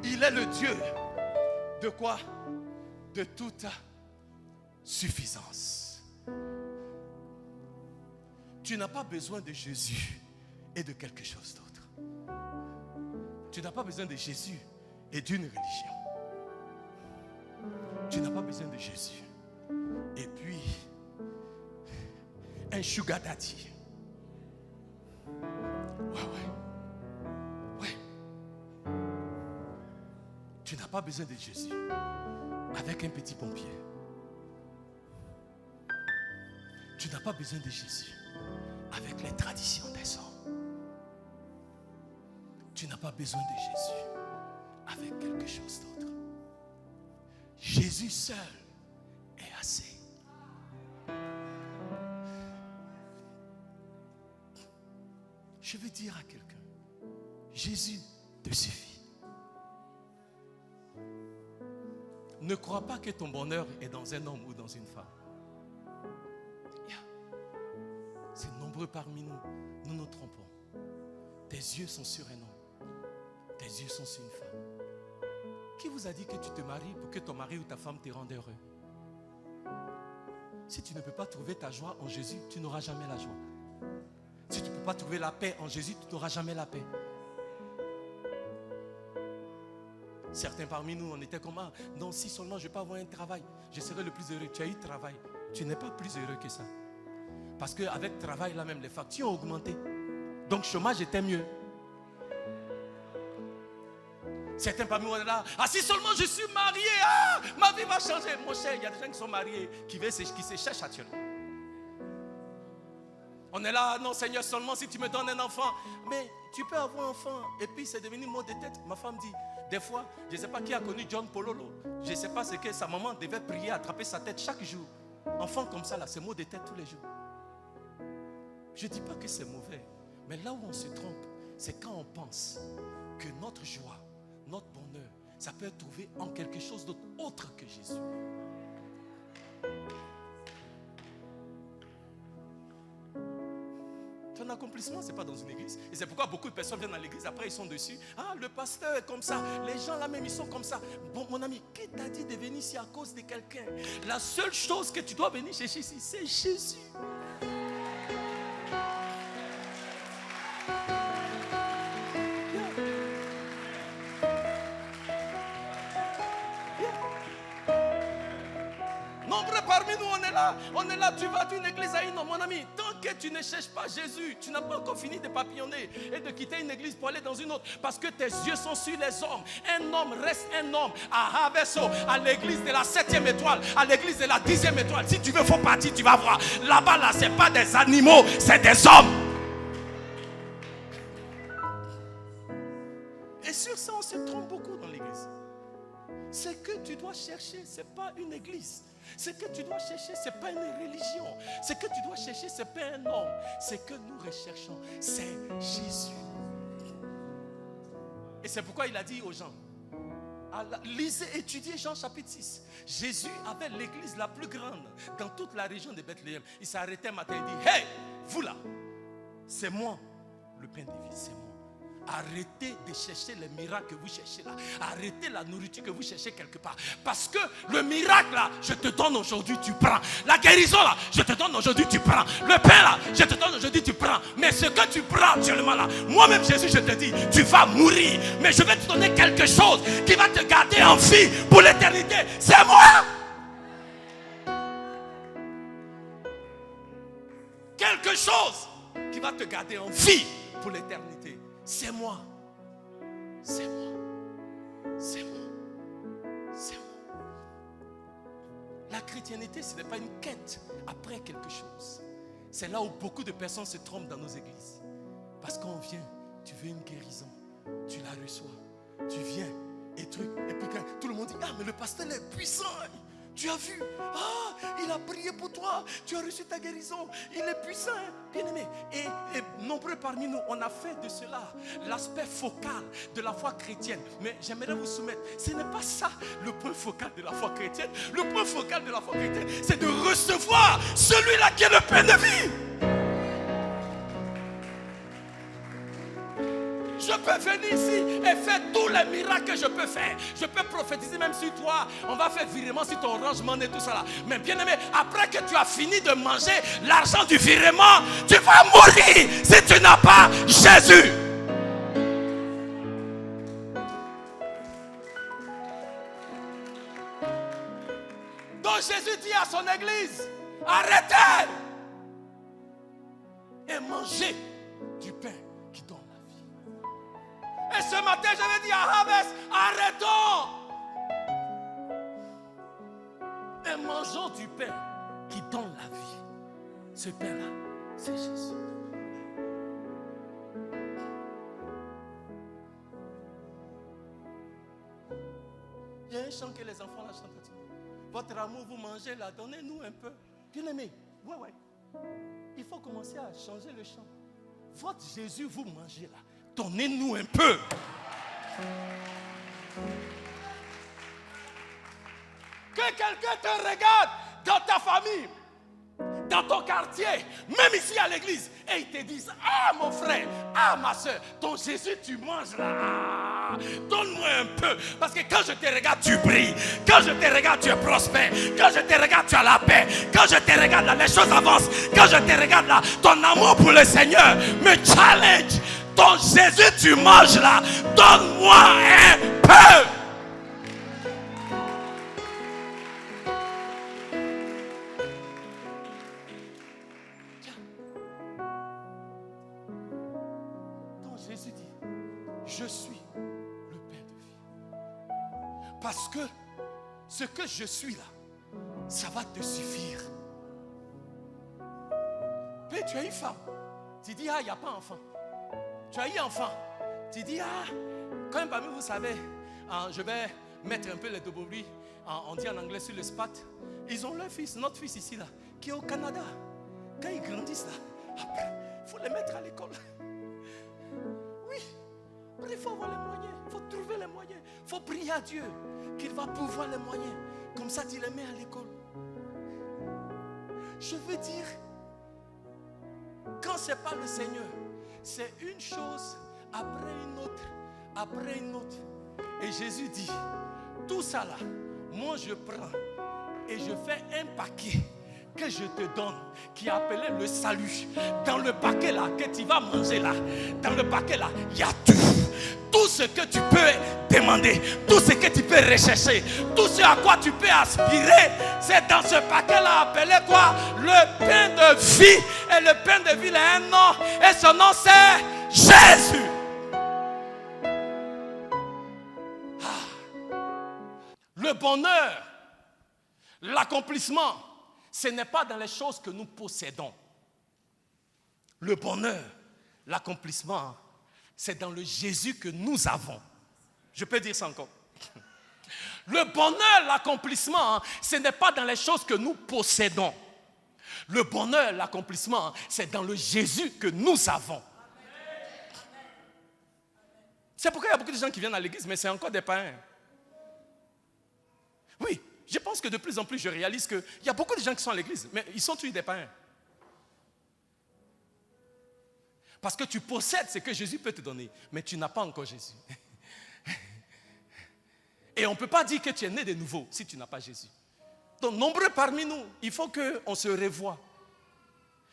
Il est le Dieu de quoi? De toute suffisance. Tu n'as pas besoin de Jésus et de quelque chose d'autre. Tu n'as pas besoin de Jésus et d'une religion. Tu n'as pas besoin de Jésus et puis un sugar daddy. Ouais. Tu n'as pas besoin de Jésus avec un petit pompier. Tu n'as pas besoin de Jésus avec les traditions des hommes. Tu n'as pas besoin de Jésus avec quelque chose d'autre. Jésus seul est assez. Je veux dire à quelqu'un, Jésus te suffit. Ne crois pas que ton bonheur est dans un homme ou dans une femme. C'est nombreux parmi nous, nous nous trompons. Tes yeux sont sur un homme. Tes yeux sont sur une femme. Qui vous a dit que tu te maries pour que ton mari ou ta femme te rende heureux? Si tu ne peux pas trouver ta joie en Jésus, tu n'auras jamais la joie. Si tu ne peux pas trouver la paix en Jésus, tu n'auras jamais la paix. Certains parmi nous, on était comme, non, si seulement je peux avoir un travail, je serai le plus heureux. Tu as eu travail, tu n'es pas plus heureux que ça. Parce qu'avec travail, là même, les factures ont augmenté. Donc, chômage était mieux. Certains parmi nous, on est là, si seulement je suis marié, ma vie va changer. Mon cher, il y a des gens qui sont mariés, qui se cherchent actuellement. On est là, non Seigneur, seulement si tu me donnes un enfant. Mais tu peux avoir un enfant, et puis c'est devenu mot de tête. Ma femme dit, des fois, je ne sais pas qui a connu John Pololo. Je ne sais pas ce que sa maman devait prier, attraper sa tête chaque jour. Enfant comme ça, là, c'est mot de tête tous les jours. Je ne dis pas que c'est mauvais. Mais là où on se trompe, c'est quand on pense que notre joie, notre bonheur, ça peut être trouvé en quelque chose d'autre autre que Jésus. Ton accomplissement, ce n'est pas dans une église. Et c'est pourquoi beaucoup de personnes viennent dans l'église, après ils sont dessus. Le pasteur est comme ça. Les gens là même, ils sont comme ça. Bon, mon ami, qui t'a dit de venir ici à cause de quelqu'un? La seule chose que tu dois venir chercher ici, c'est Jésus. On est là, tu vas d'une église à une autre. Mon ami, tant que tu ne cherches pas Jésus, tu n'as pas encore fini de papillonner et de quitter une église pour aller dans une autre. Parce que tes yeux sont sur les hommes. Un homme reste un homme. À Haveso, à l'église de la 7e étoile, à l'église de la 10e étoile. Si tu veux faire partie, tu vas voir. Là-bas, là, ce n'est pas des animaux, c'est des hommes. Et sur ça, on se trompe beaucoup dans l'église. Ce que tu dois chercher, ce n'est pas une église. Ce que tu dois chercher, ce n'est pas une religion. Ce que tu dois chercher, ce n'est pas un homme. Ce que nous recherchons, c'est Jésus. Et c'est pourquoi il a dit aux gens, lisez, étudiez Jean chapitre 6. Jésus avait l'église la plus grande dans toute la région de Bethléem. Il s'est arrêté un matin et dit, hey, vous là, c'est moi le pain de vie, c'est moi. Arrêtez de chercher les miracles que vous cherchez là. Arrêtez la nourriture que vous cherchez quelque part. Parce que le miracle là, je te donne aujourd'hui, tu prends. La guérison là, je te donne aujourd'hui, tu prends. Le pain là, je te donne aujourd'hui, tu prends. Mais ce que tu prends actuellement là, moi-même Jésus, je te dis, tu vas mourir. Mais je vais te donner quelque chose qui va te garder en vie pour l'éternité. C'est moi. Quelque chose qui va te garder en vie pour l'éternité. C'est moi. C'est moi. C'est moi. C'est moi. La chrétienté, ce n'est pas une quête après quelque chose. C'est là où beaucoup de personnes se trompent dans nos églises. Parce qu'on vient, tu veux une guérison, tu la reçois. Tu viens et truc. Et puis quand tout le monde dit, mais le pasteur est puissant. Tu as vu, il a prié pour toi, tu as reçu ta guérison, il est puissant, bien aimé. Et nombreux parmi nous, on a fait de cela l'aspect focal de la foi chrétienne. Mais j'aimerais vous soumettre, ce n'est pas ça le point focal de la foi chrétienne. Le point focal de la foi chrétienne, c'est de recevoir celui-là qui est le pain de vie. Je peux venir ici et faire tous les miracles que je peux faire. Je peux prophétiser même sur toi. On va faire virement sur ton rangement et tout ça là. Mais bien aimé, après que tu as fini de manger l'argent du virement, tu vas mourir si tu n'as pas Jésus. Donc Jésus dit à son église, arrêtez et mangez du pain qui donne la vie. Et ce matin, je vais dire à Harvest, arrêtons et mangeons du pain qui donne la vie. Ce pain-là, c'est Jésus. Il y a un chant que les enfants là chantent. Votre amour, vous mangez là, donnez-nous un peu. Bien aimé, ouais. Il faut commencer à changer le chant. Votre Jésus, vous mangez là. Donnez-nous un peu. Que quelqu'un te regarde dans ta famille, dans ton quartier, même ici à l'église, et ils te disent, mon frère, ma soeur, ton Jésus tu manges là, donne-moi un peu. Parce que quand je te regarde, tu brilles. Quand je te regarde, tu es prospère. Quand je te regarde, tu as la paix. Quand je te regarde là, les choses avancent. Quand je te regarde là, ton amour pour le Seigneur me challenge. Ton Jésus tu manges là, donne-moi un peu. dit, je suis le pain de vie. Parce que ce que je suis là, ça va te suffire. Puis tu as eu femme. Tu dis, ah, il n'y a pas enfant. Tu as eu enfant. Tu dis, ah, quand même parmi vous savez, je vais mettre un peu les dobobris, on dit en anglais sur le spat. Ils ont leur fils, notre fils ici là, qui est au Canada. Quand ils grandissent là, après, il faut les mettre à l'école. Oui, après, il faut avoir les moyens, il faut trouver les moyens. Il faut prier à Dieu qu'il va pouvoir les moyens. Comme ça, tu les mets à l'école. Je veux dire, quand ce n'est pas le Seigneur, c'est une chose après une autre, après une autre. Et Jésus dit, tout ça là, moi je prends et je fais un paquet que je te donne, qui est appelé le salut. Dans le paquet là, que tu vas manger là, dans le paquet là, il y a tout. Tout ce que tu peux demander, tout ce que tu peux rechercher, tout ce à quoi tu peux aspirer, c'est dans ce paquet-là appelé quoi? Le pain de vie. Et le pain de vie, il a un nom. Et son nom, c'est Jésus. Le bonheur, l'accomplissement, ce n'est pas dans les choses que nous possédons. Le bonheur, l'accomplissement, c'est dans le Jésus que nous avons. Je peux dire ça encore. Le bonheur, l'accomplissement, ce n'est pas dans les choses que nous possédons. Le bonheur, l'accomplissement, c'est dans le Jésus que nous avons. C'est pourquoi il y a beaucoup de gens qui viennent à l'église, mais c'est encore des païens. Oui, je pense que de plus en plus, je réalise qu'il y a beaucoup de gens qui sont à l'église, mais ils sont tous des païens. Parce que tu possèdes ce que Jésus peut te donner, mais tu n'as pas encore Jésus. Et on ne peut pas dire que tu es né de nouveau si tu n'as pas Jésus. Donc, nombreux parmi nous, il faut qu'on se revoie.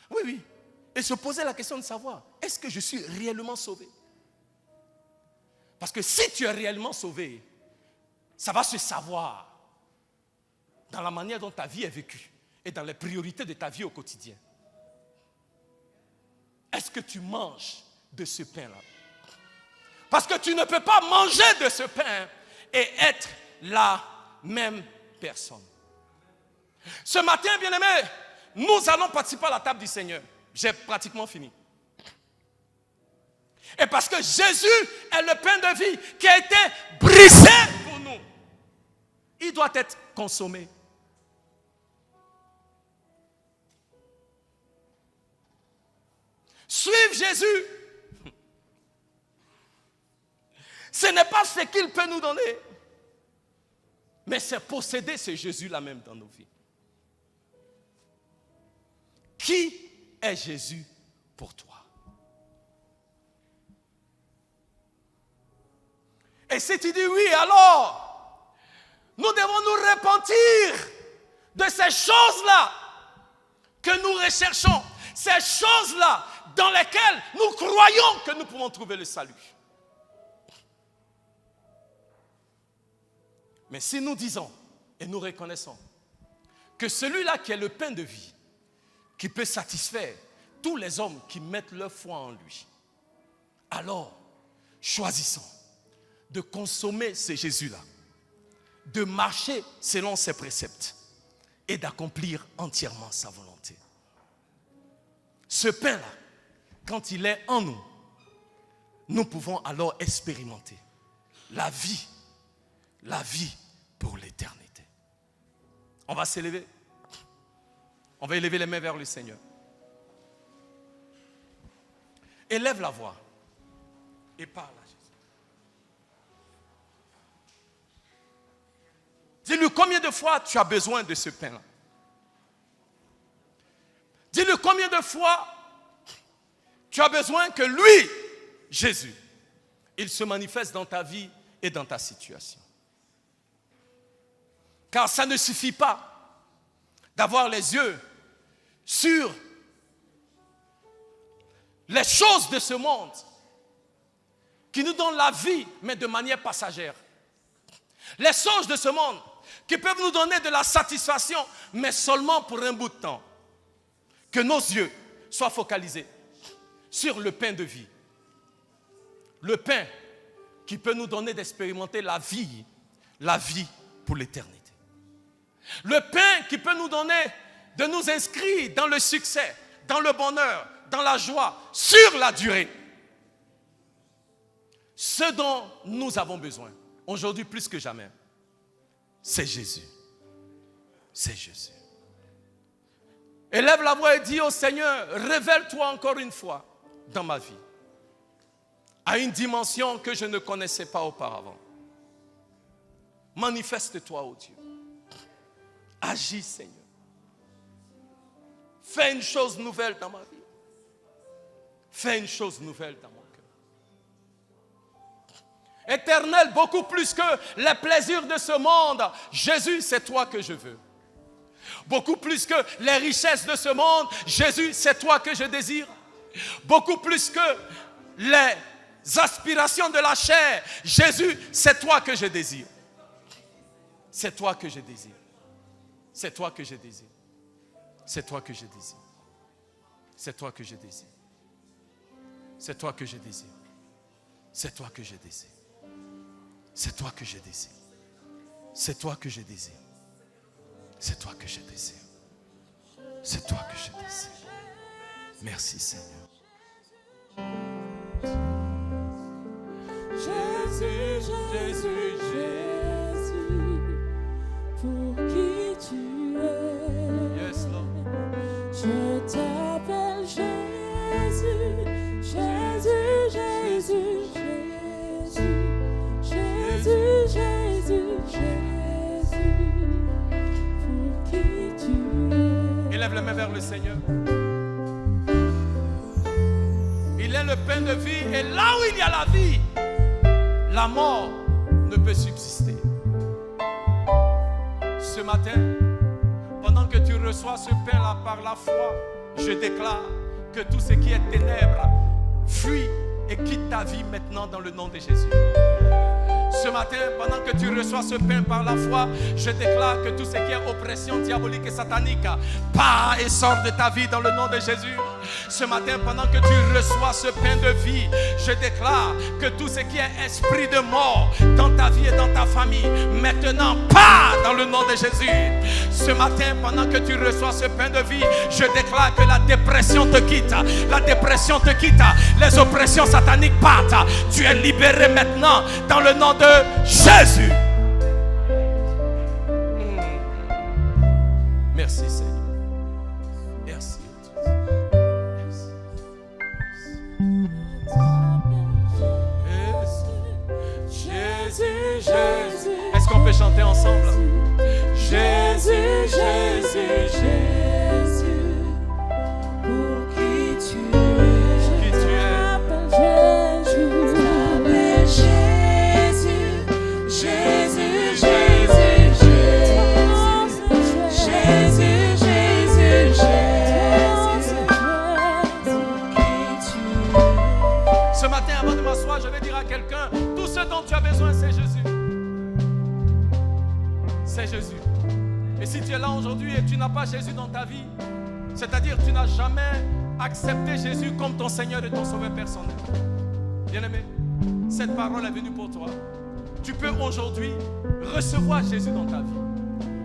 Oui, oui. Et se poser la question de savoir, est-ce que je suis réellement sauvé? Parce que si tu es réellement sauvé, ça va se savoir dans la manière dont ta vie est vécue et dans les priorités de ta vie au quotidien. Est-ce que tu manges de ce pain-là? Parce que tu ne peux pas manger de ce pain et être la même personne. Ce matin, bien-aimés, nous allons participer à la table du Seigneur. J'ai pratiquement fini. Et parce que Jésus est le pain de vie qui a été brisé pour nous, il doit être consommé. Suivre Jésus, ce n'est pas ce qu'il peut nous donner, mais c'est posséder ce Jésus-là même dans nos vies. Qui est Jésus pour toi? Et si tu dis oui, alors, nous devons nous repentir de ces choses-là que nous recherchons, ces choses-là dans lesquelles nous croyons que nous pouvons trouver le salut. Mais si nous disons et nous reconnaissons que celui-là qui est le pain de vie, qui peut satisfaire tous les hommes qui mettent leur foi en lui, alors choisissons de consommer ce Jésus-là, de marcher selon ses préceptes et d'accomplir entièrement sa volonté. Ce pain-là, quand il est en nous, nous pouvons alors expérimenter la vie pour l'éternité. On va s'élever. On va élever les mains vers le Seigneur. Élève la voix et parle à Jésus. Dis-lui combien de fois tu as besoin de ce pain-là. Dis-lui combien de fois tu as besoin que lui, Jésus, il se manifeste dans ta vie et dans ta situation. Car ça ne suffit pas d'avoir les yeux sur les choses de ce monde qui nous donnent la vie, mais de manière passagère. Les choses de ce monde qui peuvent nous donner de la satisfaction, mais seulement pour un bout de temps. Que nos yeux soient focalisés sur le pain de vie. Le pain qui peut nous donner d'expérimenter la vie pour l'éternité. Le pain qui peut nous donner de nous inscrire dans le succès, dans le bonheur, dans la joie, sur la durée. Ce dont nous avons besoin, aujourd'hui plus que jamais, c'est Jésus. C'est Jésus. Élève la voix et dis au Seigneur, révèle-toi encore une fois dans ma vie, à une dimension que je ne connaissais pas auparavant. Manifeste-toi, ô Dieu. Agis, Seigneur. Fais une chose nouvelle dans ma vie. Fais une chose nouvelle dans mon cœur. Éternel, beaucoup plus que les plaisirs de ce monde, Jésus, c'est toi que je veux. Beaucoup plus que les richesses de ce monde, Jésus, c'est toi que je désire. Beaucoup plus que les aspirations de la chair, Jésus, c'est toi que je désire. C'est toi que je désire. C'est toi que je désire. C'est toi que je désire. C'est toi que je désire. C'est toi que je désire. C'est toi que je désire. C'est toi que je désire. C'est toi que je désire. C'est toi que je désire. C'est toi que je désire. Merci Seigneur. Jésus, Jésus, Jésus, pour qui tu es. Yes, Lord. Je t'appelle Jésus, Jésus, Jésus, Jésus, Jésus, Jésus, Jésus, pour qui tu es. Élève les mains vers le Seigneur. Il est le pain de vie et là où il y a la vie, la mort ne peut subsister. Ce matin, pendant que tu reçois ce pain-là par la foi, je déclare que tout ce qui est ténèbres fuit et quitte ta vie maintenant dans le nom de Jésus. Ce matin, pendant que tu reçois ce pain par la foi, je déclare que tout ce qui est oppression diabolique et satanique part et sort de ta vie dans le nom de Jésus. Ce matin, pendant que tu reçois ce pain de vie, je déclare que tout ce qui est esprit de mort dans ta vie et dans ta famille, maintenant part dans le nom de Jésus. Ce matin, pendant que tu reçois ce pain de vie, je déclare que la dépression te quitte. La dépression te quitte. Les oppressions sataniques partent. Tu es libéré maintenant dans le nom de Jésus. Merci Seigneur. Merci. Jésus, Jésus, Est-ce qu'on peut chanter ensemble? Jésus, Jésus, Jésus, pour qui tu es. Qui tu es. Jésus, Jésus, Jésus, Jésus, Jésus, Jésus, pour qui tu es. Ce matin, avant de m'asseoir, je vais dire à quelqu'un, tout ce dont tu as besoin, c'est Jésus. C'est Jésus. Et si tu es là aujourd'hui et tu n'as pas Jésus dans ta vie, c'est-à-dire que tu n'as jamais accepté Jésus comme ton Seigneur et ton Sauveur personnel. Bien-aimé, cette parole est venue pour toi. Tu peux aujourd'hui recevoir Jésus dans ta vie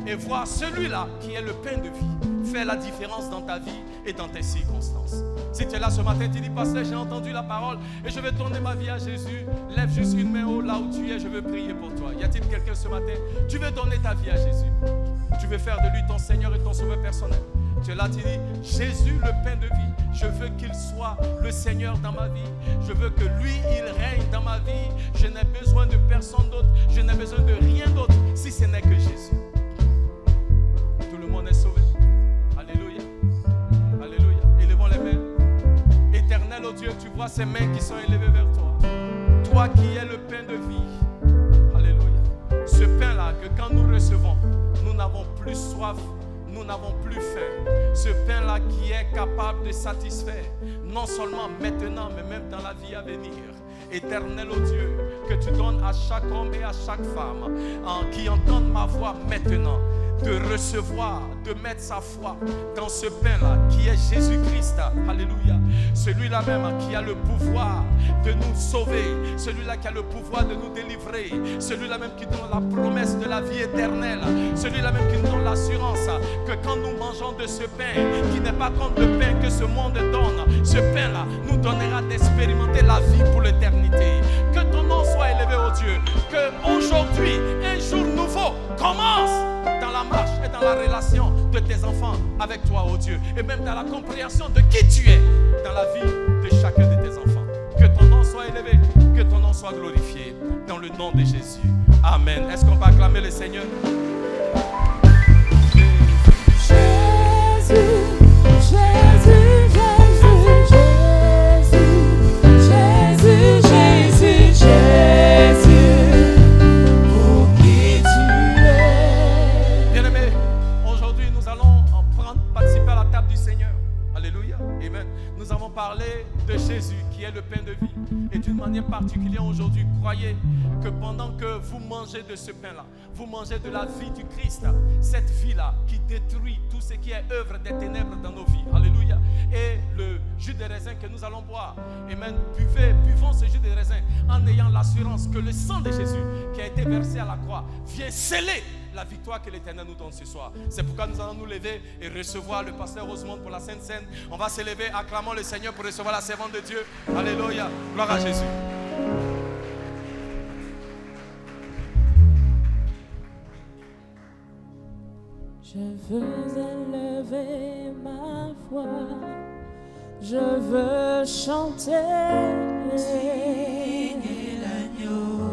et voir celui-là qui est le pain de vie faire la différence dans ta vie et dans tes circonstances. Si tu es là ce matin, tu dis, pasteur, j'ai entendu la parole et je vais tourner ma vie à Jésus. Lève juste une main haut là où tu es, je veux prier pour toi. Y a-t-il quelqu'un ce matin? Tu veux donner ta vie à Jésus. Tu veux faire de lui ton Seigneur et ton Sauveur personnel. Tu es là, tu dis, Jésus, le pain de vie, je veux qu'il soit le Seigneur dans ma vie. Je veux que lui, il règne dans ma vie. Je n'ai besoin de personne d'autre. Je n'ai besoin de rien d'autre si ce n'est que Jésus. Tout le monde est sauvé. Alléluia. Alléluia. Élevons les mains. Éternel, oh Dieu, tu vois ces mains qui sont élevées vers toi. Toi qui es le pain de vie. Alléluia. Ce pain-là que quand nous recevons, nous n'avons plus soif. Nous n'avons plus faim. Ce pain-là qui est capable de satisfaire, non seulement maintenant, mais même dans la vie à venir. Éternel, oh Dieu, que tu donnes à chaque homme et à chaque femme qui entendent ma voix maintenant de recevoir, de mettre sa foi dans ce pain-là qui est Jésus-Christ. Alléluia. Celui-là même qui a le pouvoir de nous sauver, celui-là qui a le pouvoir de nous délivrer, celui-là même qui donne la promesse de la vie éternelle, celui-là même qui nous donne l'assurance que quand nous mangeons de ce pain, qui n'est pas comme le pain que ce monde donne, ce pain-là nous donnera d'expérimenter la vie pour l'éternité. Que ton nom soit élevé, ô Dieu. Que aujourd'hui, un jour nouveau commence dans la marche et dans la relation de tes enfants avec toi, ô Dieu. Et même dans la compréhension de qui tu es dans la vie de chacun de tes enfants. Que ton nom soit élevé, que ton nom soit glorifié. Dans le nom de Jésus. Amen. Est-ce qu'on peut acclamer le Seigneur? Jésus, Jésus, Jésus, Jésus, Jésus, Jésus, pour qui tu es. Bien-aimés, aujourd'hui nous allons participer à la table du Seigneur. Alléluia. Amen. Nous avons parlé de Jésus qui est le pain de vie. Et d'une manière particulière aujourd'hui, croyez que pendant que vous mangez de ce pain-là, vous mangez de la vie du Christ, cette vie-là qui détruit tout ce qui est œuvre des ténèbres dans nos vies. Alléluia. Et le jus de raisin que nous allons boire, amen, buvons ce jus de raisin en ayant l'assurance que le sang de Jésus qui a été versé à la croix vient sceller la victoire que l'Éternel nous donne ce soir. C'est pourquoi nous allons nous lever et recevoir le pasteur Rosemont pour la Sainte Seine. On va se lever, acclamons le Seigneur pour recevoir la servante de Dieu. Alléluia. Gloire à Jésus. Je veux élever ma voix, je veux chanter l'agneau.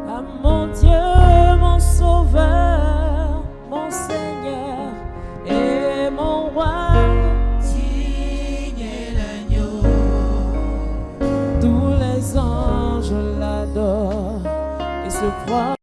à mon Dieu, mon Sauveur, mon Seigneur et mon Roi. Signe l'agneau. Tous les anges l'adorent et se croient.